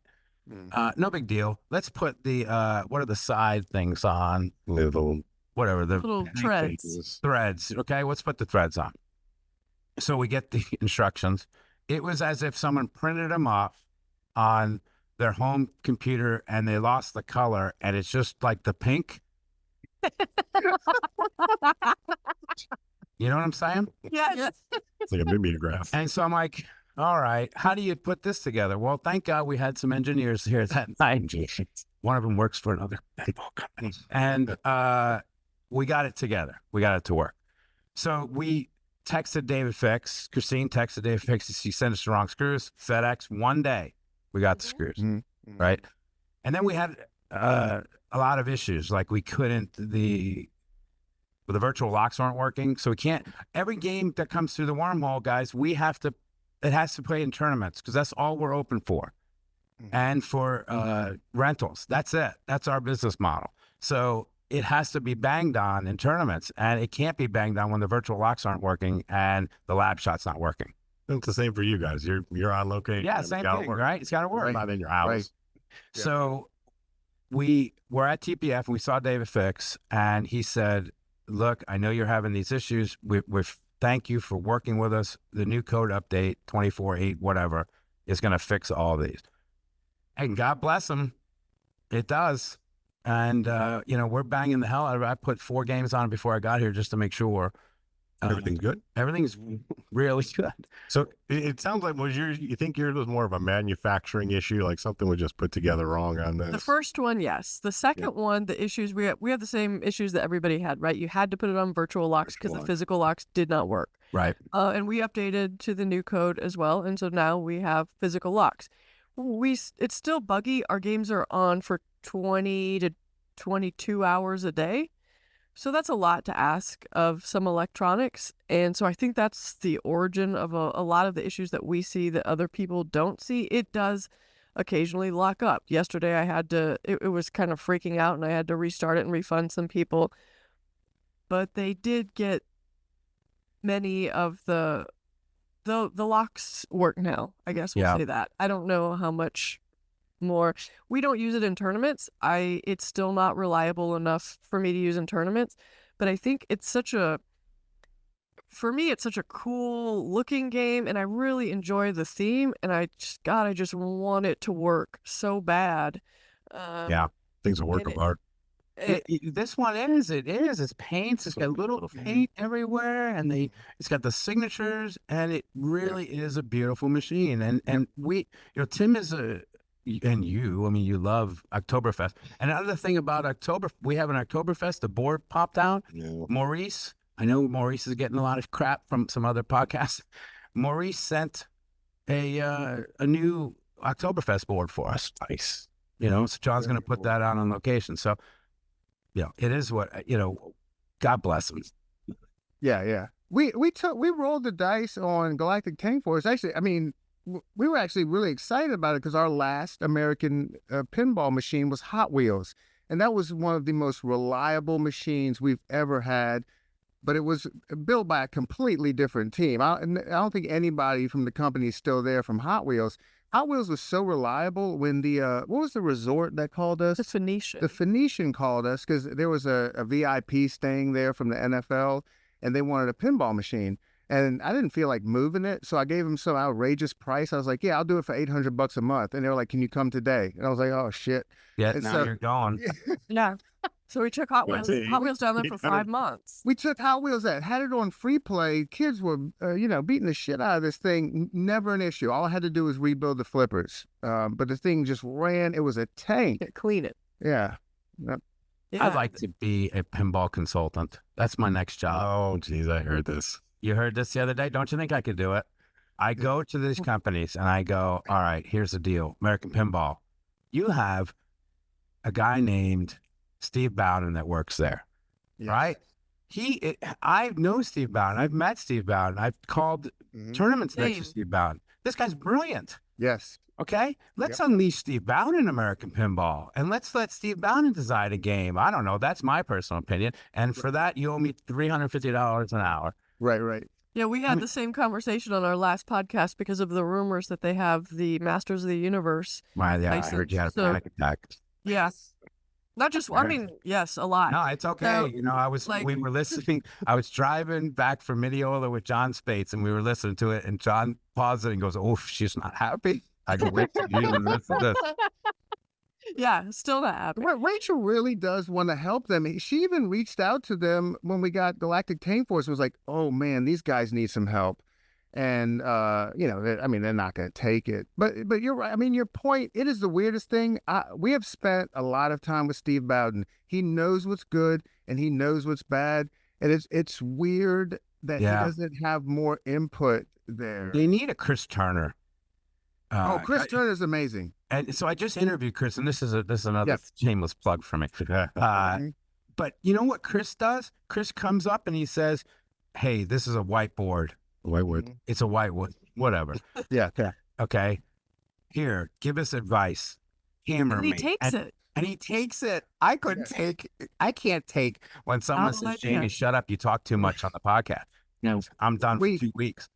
No big deal. Let's put the what are the side things on? Little Whatever the Little threads. threads. Okay, let's put the threads on. So we get the instructions. It was as if someone printed them off on their home computer and they lost the color, and it's just like the pink. You know what I'm saying? Yes. It's like a mimeograph. And so I'm like, all right, how do you put this together? Well, thank God we had some engineers here that night. One of them works for another pinball company. And we got it together. We got it to work. So we texted David Fix. Christine texted David Fix. She sent us the wrong screws. FedEx, one day, we got the screws, right? And then we had a lot of issues. Like we couldn't, the virtual locks aren't working. So we can't, every game that comes through the wormhole, guys, it has to play in tournaments because that's all we're open for. And for rentals, that's it. That's our business model. So it has to be banged on in tournaments, and it can't be banged on when the virtual locks aren't working and the lab shot's not working. It's the same for you guys. You're on location. Yeah, same thing, right? It's got to work. Right. Not in your house. Right. Yeah. So we were at TPF and we saw David Fix, and he said, look, I know you're having these issues. We thank you for working with us. The new code update, 24.8, whatever, is going to fix all these. And God bless him. It does. And, you know, we're banging the hell out of it. I put 4 games on before I got here just to make sure. Everything's good. Everything's really good. So it sounds like you think yours was more of a manufacturing issue, like something was just put together wrong on this. The first one, yes. The second one, the issues we have the same issues that everybody had, right? You had to put it on virtual locks because the physical locks did not work. Right. And we updated to the new code as well, and so now we have physical locks. It's still buggy. Our games are on for 20 to 22 hours a day. So that's a lot to ask of some electronics. And so I think that's the origin of a lot of the issues that we see that other people don't see. It does occasionally lock up. Yesterday I had to, it was kind of freaking out and I had to restart it and refund some people. But they did get many of the locks work now. I guess we'll say that. I don't know how much more. We don't use it in tournaments. It's still not reliable enough for me to use in tournaments, but I think it's such a cool looking game, and I really enjoy the theme, and I just want it to work so bad. Things will work apart. This one is. It's paints. It's got little paint everywhere, and it's got the signatures, and it really is a beautiful machine. And we, Tim is and you, I mean, you love Oktoberfest. And another thing about we have an Oktoberfest, the board popped out. Yeah. Maurice, I know Maurice is getting a lot of crap from some other podcasts. Maurice sent a new Oktoberfest board for us. Nice. So John's going to put that out on location. So, it is what, God bless him. Yeah. We rolled the dice on Galactic Tank Force. Actually, I mean, we were actually really excited about it because our last American pinball machine was Hot Wheels. And that was one of the most reliable machines we've ever had. But it was built by a completely different team. I don't think anybody from the company is still there from Hot Wheels. Hot Wheels was so reliable when what was the resort that called us? The Phoenician. The Phoenician called us because there was a VIP staying there from the NFL, and they wanted a pinball machine. And I didn't feel like moving it, so I gave them some outrageous price. I was like, yeah, I'll do it for $800 a month. And they were like, can you come today? And I was like, oh, shit. Yeah, and now you're going. Yeah. So we took Hot Let's Wheels, see. Hot Wheels down there for 5 months. We took Hot Wheels that had it on free play. Kids were, beating the shit out of this thing. Never an issue. All I had to do was rebuild the flippers. But the thing just ran. It was a tank. Yeah, clean it. Yeah. Yep. Yeah. I'd like to be a pinball consultant. That's my next job. Oh, geez, I heard this. You heard this the other day. Don't you think I could do it? I go to these companies and I go, all right, here's the deal. American Pinball. You have a guy named Steve Bowden that works there, Yes. right? I know Steve Bowden. I've met Steve Bowden. I've called Mhm. tournaments next to Same. Steve Bowden. This guy's brilliant. Yes. Okay, let's unleash Steve Bowden in American Pinball, and let's let Steve Bowden design a game. I don't know. That's my personal opinion. And for that, you owe me $350 an hour. Right. Yeah, we had the same conversation on our last podcast because of the rumors that they have the Masters of the Universe. Why? Yeah, I heard you had a So- panic attack. Yes. Not just, I mean, yes, a lot. No, it's okay. So, We were listening. I was driving back from Mineola with John Spates, and we were listening to it. And John paused it and goes, "Oh, she's not happy." I go, "Wait till you listen to this." Yeah, still not happy. Rachel really does want to help them. She even reached out to them when we got Galactic Tame Force and was like, oh man, these guys need some help. And, they're not going to take it. But you're right. I mean, your point, it is the weirdest thing. We have spent a lot of time with Steve Bowden. He knows what's good and he knows what's bad. And it's weird that he doesn't have more input there. They need a Chris Turner. Chris Turner's amazing. And so I just interviewed Chris, and this is another shameless plug for me. But you know what Chris does? Chris comes up and he says, "Hey, this is a whiteboard. Whitewood. It's a whitewood. Whatever. Yeah. Okay. Here, give us advice. Hammer And he me." takes it. And he takes it. I can't take when someone I'll says, let "Jamie, you. shut up. You talk too much on the podcast." No, I'm done for 2 weeks.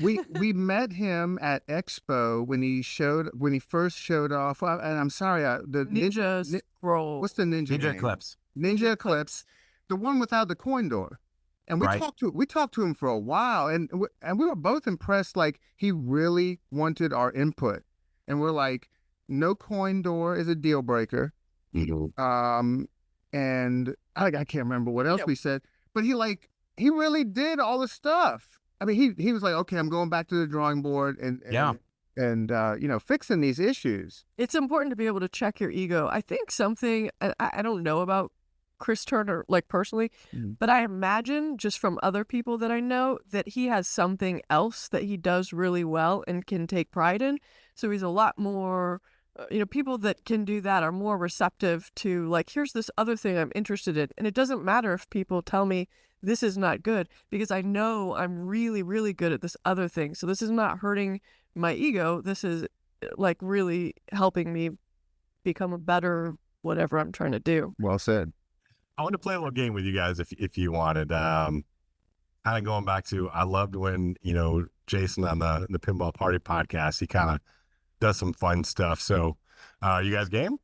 We met him at Expo when he first showed off. And I'm sorry, the Ninja Scroll. what's the ninja? Ninja name? Eclipse. Ninja Eclipse, the one without the coin door. And we talked to him for a while, and we were both impressed. Like, he really wanted our input, and we're like, no coin door is a deal breaker. Mm-hmm. And I can't remember what else we said, but he really did all the stuff. I mean, he was like, okay, I'm going back to the drawing board and fixing these issues. It's important to be able to check your ego. I think something, I don't know about Chris Turner, like personally, but I imagine just from other people that I know that he has something else that he does really well and can take pride in. So he's a lot more, people that can do that are more receptive to, like, here's this other thing I'm interested in. And it doesn't matter if people tell me this is not good, because I know I'm really, really good at this other thing. So this is not hurting my ego. This is like really helping me become a better whatever I'm trying to do. Well said. I want to play a little game with you guys if you wanted. Kind of going back to, I loved when, Jason on the Pinball Party podcast, he kind of does some fun stuff. So you guys game?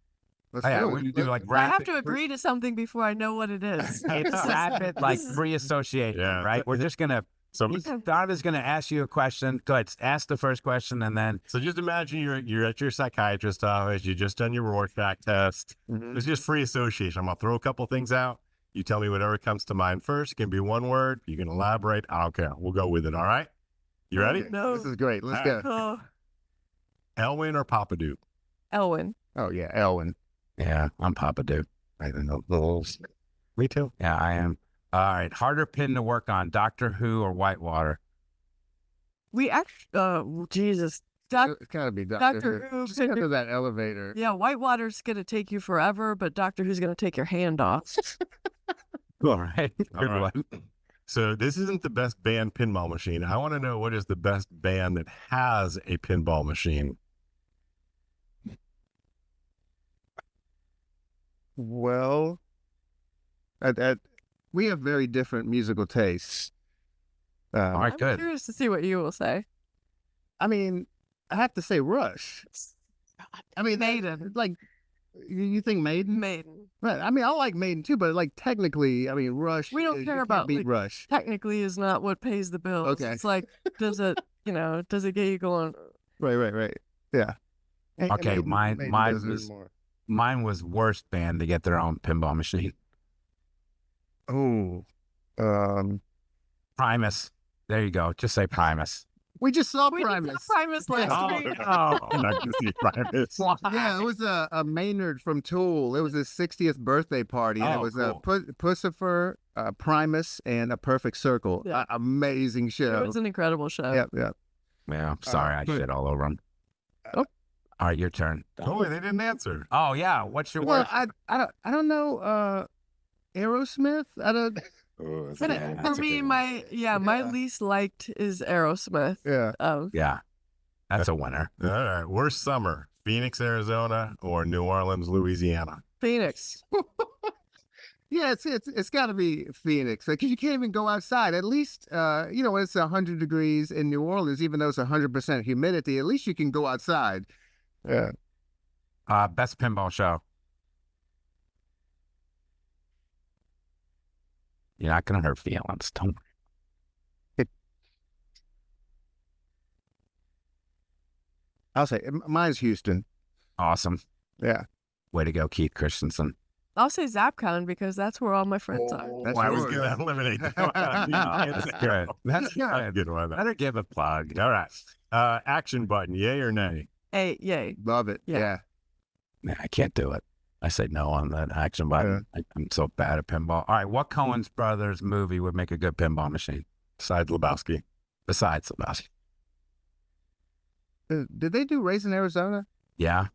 Let's Yeah, do we it. do like I have rapid. to agree to something before I know what it is. It's rapid, like free association, right? We're just gonna. So Donovan's gonna ask you a question. Go ahead, ask the first question, and then. So just imagine you're at your psychiatrist office. You just done your Rorschach test. It's just free association. I'm gonna throw a couple things out. You tell me whatever comes to mind first. It can be one word. You can elaborate. I don't care. We'll go with it. All right. You ready? Okay, No. This is great. Let's go. Oh, Elwin or Papa Duke? Elwin. Oh yeah, Elwin. Yeah, I'm Papa Duke. I don't know. Me too. Yeah, I am. All right, harder pin to work on: Doctor Who or Whitewater? We actually, Jesus. It's gotta be Doctor Who. Just after that elevator. Yeah, Whitewater's going to take you forever, but Doctor Who's going to take your hand off. All right, good All right. one. So this isn't the best band pinball machine. I want to know, what is the best band that has a pinball machine? Well, we have very different musical tastes. All right, I'm good. curious to see what you will say. I mean, I have to say Rush. I mean, Maiden. like, you think Maiden? Maiden. Right. I mean, I like Maiden too, but like technically, I mean, Rush. We don't you care can't about, beat like, Rush. Technically is not what pays the bills. Okay. It's like, does it get you going? Right. Yeah. Okay, mine does it was- more. Mine was worst band to get their own pinball machine. Oh, Primus. There you go. Just say Primus. we just saw We just saw Primus. Primus last Oh, week. no. I'm not going to see Primus. Yeah, it was a Maynard from Tool. It was his 60th birthday party, and it Oh, was cool. a Pussifer, Primus, and a Perfect Circle. Yeah. Amazing show. It was an incredible show. Yep, yep. Yeah, I'm sorry. I but- shit all over him. Oh. All right, your turn. Oh, they didn't answer. Oh, yeah. What's your Well, word? I don't know. Aerosmith. I don't. Oh, that's But a- for that's a me, good one. my Yeah. least liked is Aerosmith. Yeah. Yeah. That's a winner. All right. Worst summer: Phoenix, Arizona, or New Orleans, Louisiana. Phoenix. Yeah, it's got to be Phoenix because you can't even go outside. At least, when it's 100 degrees in New Orleans, even though it's 100% humidity, at least you can go outside. Yeah. Best pinball show. You're not going to hurt feelings. Don't worry. I'll say mine's Houston. Awesome. Yeah. Way to go, Keith Christensen. I'll say ZapCon because that's where all my friends are. That's I was yours. going to eliminate that one. That's good. That's That's a good. good one. Better give a plug. All right. Action button, yay or nay? Hey, yay. Love it. Yeah. Yeah. Nah, I can't do it. I say no on that action button. I'm so bad at pinball. All right, what Coen's Brothers movie would make a good pinball machine Besides Lebowski. besides Lebowski? Did they do Raising Arizona? Yeah,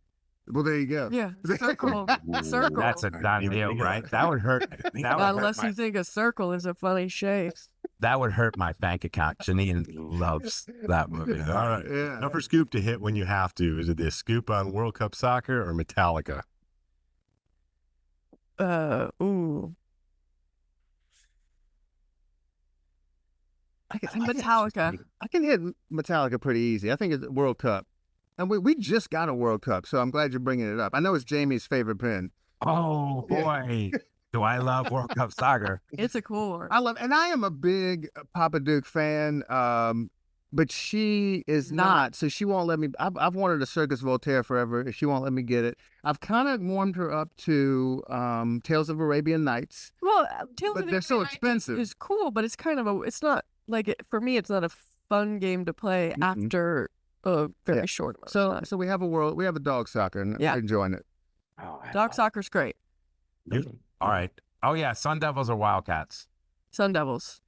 Well, there you go. Yeah. Circle. Circle. that's a done deal, right? That would hurt. That would Not hurt, unless you think a circle is a funny shape. that would hurt my bank account. Janine loves that movie. All right. Yeah. Number scoop to hit when you have to. Is it the scoop on World Cup soccer or Metallica? Ooh. Metallica. I can hit Metallica pretty easy. I think it's World Cup. And we just got a World Cup, so I'm glad you're bringing it up. I know it's Jamie's favorite pin. Oh boy, do I love World Cup soccer? It's a cool one. And I am a big Papa Duke fan, but she is not. So she won't let me. I've wanted a Circus Voltaire forever. She won't let me get it. I've kind of warmed her up to Tales of Arabian Nights, Well, Tales but of they're so Arabian Nights expensive. is cool, but it's kind of it's not like for me, it's not a fun game to play Mm-mm. after a very Yeah. short amount of So time. so we have a dog soccer, and Yeah. I'm enjoying it. Dog soccer's great. All right. Oh yeah, Sun Devils or Wildcats? Sun Devils.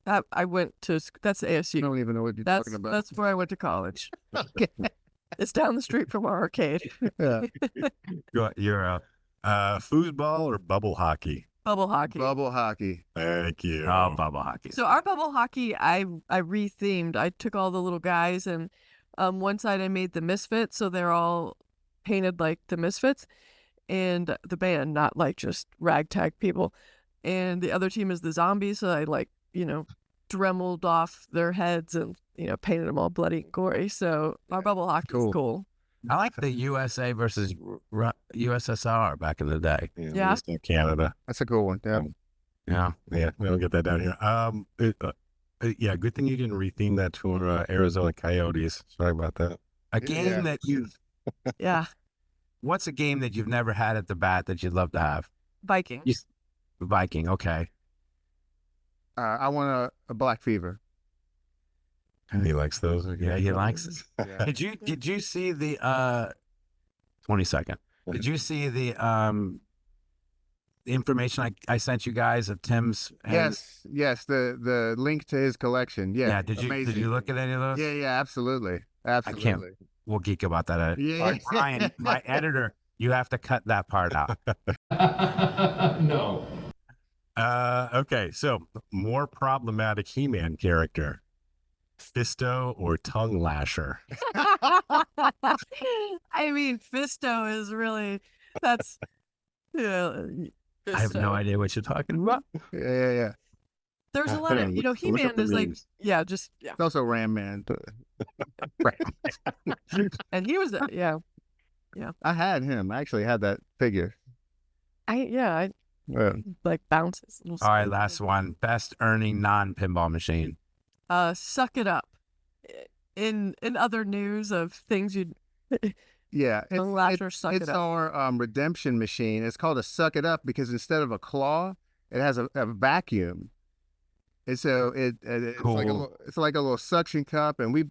I went to that's You ASU. don't even know what you're That's talking about. that's where I went to college. It's down the street from our arcade. Yeah. You're foosball or bubble hockey? Bubble hockey. Bubble hockey. Thank you. Oh, bubble hockey. So our bubble hockey, I rethemed. I took all the little guys and one side I made the Misfits, so they're all painted like the Misfits, and the band, not like just ragtag people. And the other team is the Zombies, so I dremeled off their heads and painted them all bloody and gory. So our bubble hockey Cool. is cool. I like the USA versus USSR back in the day. Yeah. Still Canada. That's a cool one. Yeah. Yeah. Yeah, we'll get that down here. Yeah, good thing you didn't retheme that for Arizona Coyotes. Sorry about that. A game Yeah. that you've, Yeah, what's a game that you've never had at the bat that you'd love to have? Vikings. Viking. Okay. I want a Black Fever. He likes those. Yeah, he likes it. Yeah. Did you see the 22nd? Did you see the information I sent you guys of Tim's? Yes. The link to his collection. Yeah. Yeah. Did Amazing. you look at any of those? Yeah. Absolutely. Absolutely. We'll geek about that. Yeah. Brian, my editor, you have to cut that part out. No. Okay, so more problematic He-Man character, Fisto or Tongue Lasher? I mean, Fisto is really that's yeah. I have no Fisto. idea what you're talking about. Yeah. There's a lot of Look He-Man up the is like memes. yeah, It's also Ram Man. and he was yeah. I had him. I actually had that figure. I Yeah. like bounces. All right, last one. Best earning non-pinball machine. Suck it up. In other news of things you'd Yeah. Tongue Lasher, Suck it's It Up. our redemption machine. It's called a Suck It Up because instead of a claw, it has a vacuum. And so it's Cool. like a little suction cup, and we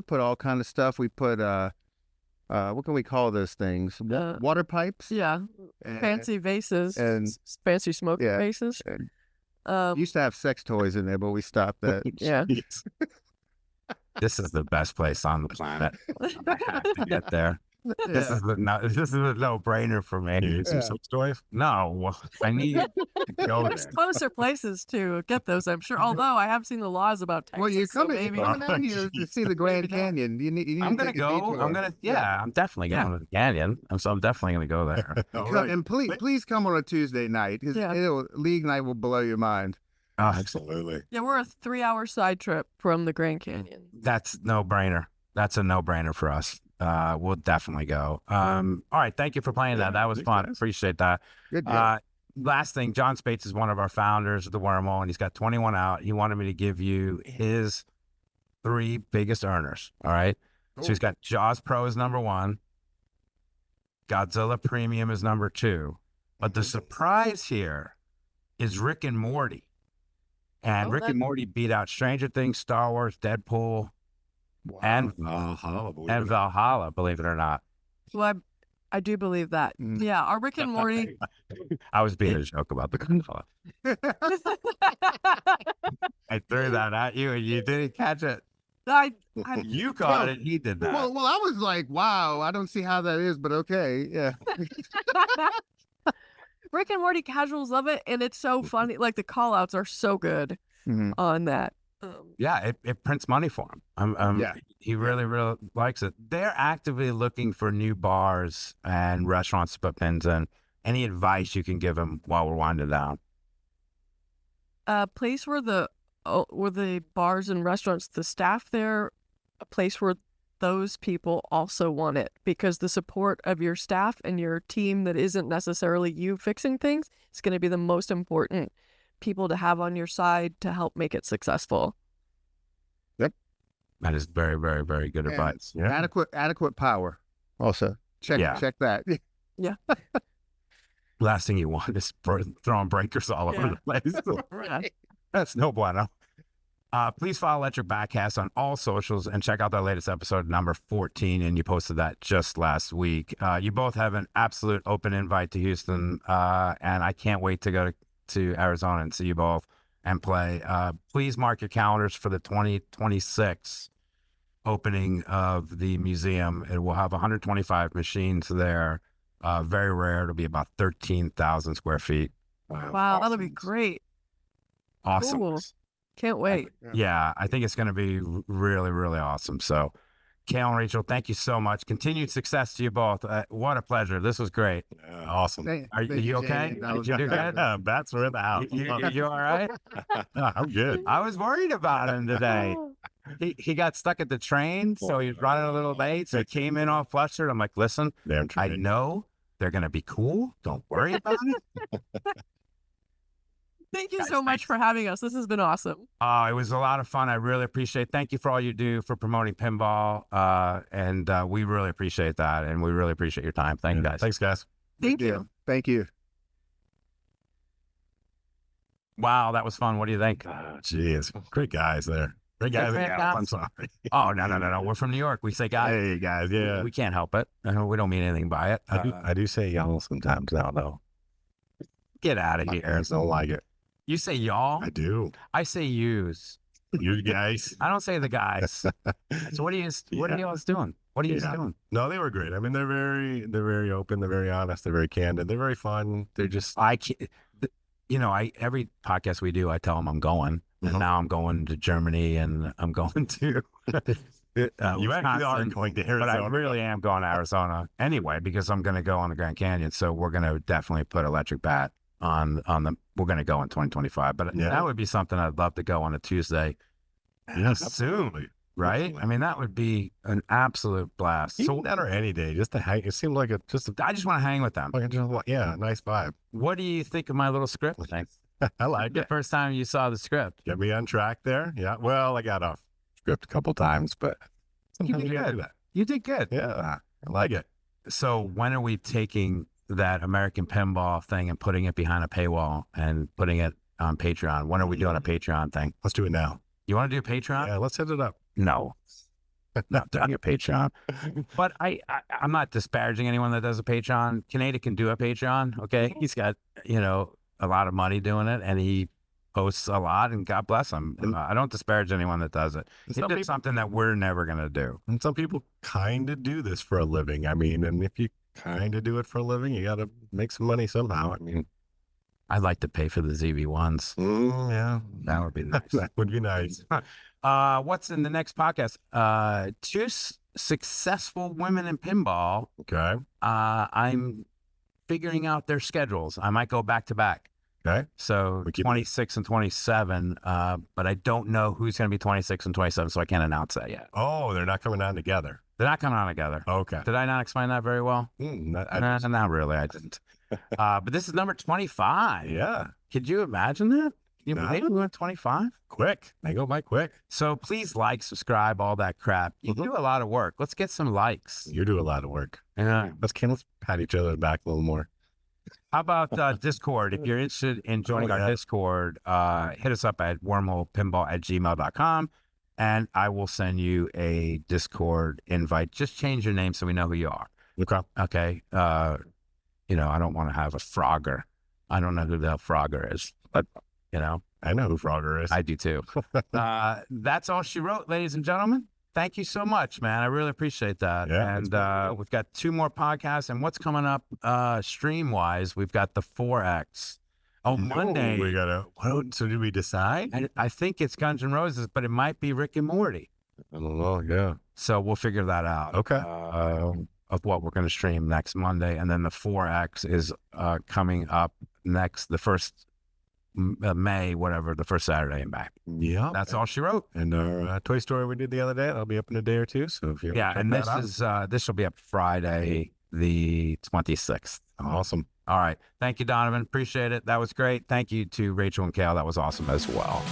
put all kind of stuff. We put what can we call those things? Water pipes. Yeah. and- Fancy vases. and- fancy smoke yeah, vases. and used to have sex toys in there, but we stopped that. Yeah. Jeez. This is the best place on the planet. I have to get there. This Yeah. is a no-brainer for me. You need some Yeah. sex toys? No, I need to go There's there. closer places to get those, I'm sure. Although I have seen the laws about Texas. Well, you're so coming, maybe. you're coming down here to see the Grand Maybe not. Canyon. You need I'm to gonna take a go. detour. I'm gonna. Yeah, I'm definitely going to the canyon. I'm definitely gonna go there. All Come- right. And please come on a Tuesday night, because Yeah. league night will blow your mind. Absolutely. Yeah, we're a 3-hour side trip from the Grand Canyon. That's no-brainer. That's a no-brainer for us. We'll definitely go. All right, thank you for playing that. Yeah, That was thanks, fun. guys. Appreciate that. Good deal. Last thing, John Spates is one of our founders of the Wormhole, and he's got 21 out. He wanted me to give you his 3 biggest earners. All right. So he's got Jaws Pro as number 1, Godzilla Premium is number 2, but the surprise here is Rick and Morty. And Oh, Rick that- and Morty beat out Stranger Things, Star Wars, Deadpool, and Valhalla, believe it or not. Well, I do believe that. Mm. Yeah, our Rick and Morty. I was being a joke about the Valhalla. I threw that at you and you didn't catch it. I You caught it. He did that. well, I was like, wow, I don't see how that is, but okay, yeah. Rick and Morty casuals love it, and it's so funny. Like the call outs are so good Mhm. on that. Yeah, it prints money for him. Yeah. He really, really likes it. They're actively looking for new bars and restaurants to put pins in. Any advice you can give him while we're winding down? A place where the bars and restaurants, the staff there, a place where those people also want it, because the support of your staff and your team that isn't necessarily you fixing things is going to be the most important people to have on your side to help make it successful. That is very, very, very good And advice. Yeah. Adequate power. Also, check that. Last thing you want is throwing breakers all over Yeah. the place. Yeah. That's no bueno. Please follow Electric Batcast on all socials and check out their latest episode, number 14. And you posted that just last week. You both have an absolute open invite to Houston. And I can't wait to go to Arizona and see you both and play. Please mark your calendars for the 2026 opening of the museum. It will have 125 machines there. Very rare. It'll be about 13,000 square feet. Wow, that'll be great. Awesome. Cool. Can't wait. Yeah, I think it's going to be really, really awesome. So, Cale and Rachel, thank you so much. Continued success to you both. What a pleasure. This was great. Awesome. Are you okay? Did you do good? Bats are in the house. You all right? I'm good. I was worried about him today. He got stuck at the train, so he was running a little late. So he came in all flustered. I'm like, listen, Damn I train. know they're going to be cool. Don't worry about it. Thank you Guys, so much thanks. for having us. This has been awesome. It was a lot of fun. I really appreciate it. Thank you for all you do for promoting pinball. And we really appreciate that. And we really appreciate your time. Thank you, guys. Thanks, guys. Thank Good you. deal. Thank you. Wow, that was fun. What do you think? Jeez. Great guys there. Great guys. Great Yeah, guys. I'm sorry. Oh, no. We're from New York. We say guys. Hey, guys. Yeah. We can't help it. We don't mean anything by it. I do say y'all sometimes now, though. Get out of My here. parents don't like it. You say y'all. I do. I say yous. You guys. I don't say the guys. So what are you guys doing? What are you Yeah. doing? No, they were great. I mean, they're very open. They're very honest. They're very candid. They're very fun. They're just, I can't. Every podcast we do, I tell them I'm going, and Mhm. now I'm going to Germany, and I'm going to. you actually are Wisconsin, going to But Arizona. I really am going to Arizona anyway, because I'm going to go on the Grand Canyon. So we're going to definitely put Electric Bat on the. We're going to go in 2025, but Yeah. that would be something I'd love to go on a Tuesday. Yes, soon, absolutely. right? Absolutely. I mean, that would be an absolute blast. Even So that or any day, just to hang. It seemed like a I just want to hang with them. nice vibe. What do you think of my little script? Thanks. I like The it. first time you saw the script. Get me on track there. Yeah. Well, I got off script a couple times, but sometimes did you gotta good. do that. You did good. Yeah. I like it. So when are we taking that American Pinball thing and putting it behind a paywall and putting it on Patreon. When are we doing a Patreon thing? Let's do it now. You want to do Patreon? Yeah, let's set it up. No. Not doing a Patreon. But I'm not disparaging anyone that does a Patreon. Canada can do a Patreon, okay? He's got, you know, a lot of money doing it, and he posts a lot, and God bless him. I don't disparage anyone that does it. He did something that we're never going to do. And some people kind of do this for a living. I mean, and if you kind of do it for a living, you got to make some money somehow. I mean, I'd like to pay for the ZV1s. Yeah, That would be nice. that would be nice. What's in the next podcast? Two successful women in pinball. Okay. I'm figuring out their schedules. I might go back to back. Okay. So 26 and 27, but I don't know who's going to be 26 and 27, so I can't announce that yet. Oh, they're not coming on together. They're not coming on together. Okay. Did I not explain that very well? Not really. I didn't. But this is number 25. Yeah. Could you imagine that? Can you believe we went 25? Quick. They go by quick. So please like, subscribe, all that crap. You do a lot of work. Let's get some likes. You do a lot of work. Yeah. Let's pat each other back a little more. How about Discord? If you're interested in joining our Discord, hit us up at wormholepinball@gmail.com, and I will send you a Discord invite. Just change your name so we know who you are. Okay. You know, I don't want to have a Frogger. I don't know who the hell Frogger is, but, you know. I know who Frogger is. I do too. That's all she wrote, ladies and gentlemen. Thank you so much, man. I really appreciate that. Yeah, and we've got 2 more podcasts. And what's coming up stream-wise? We've got the 4X. Oh, Monday. We got to, so did we decide? I think it's Guns N' Roses, but it might be Rick and Morty. I don't know. Yeah. So we'll figure that out. Okay. Of what we're going to stream next Monday. And then the 4X is coming up the first May, whatever, the first Saturday and back. Yeah. That's all she wrote. And our Toy Story we did the other day, that'll be up in a day or two. So if you and this will be up Friday, the 26th. Awesome. All right. Thank you, Donovan. Appreciate it. That was great. Thank you to Rachel and Cale. That was awesome as well.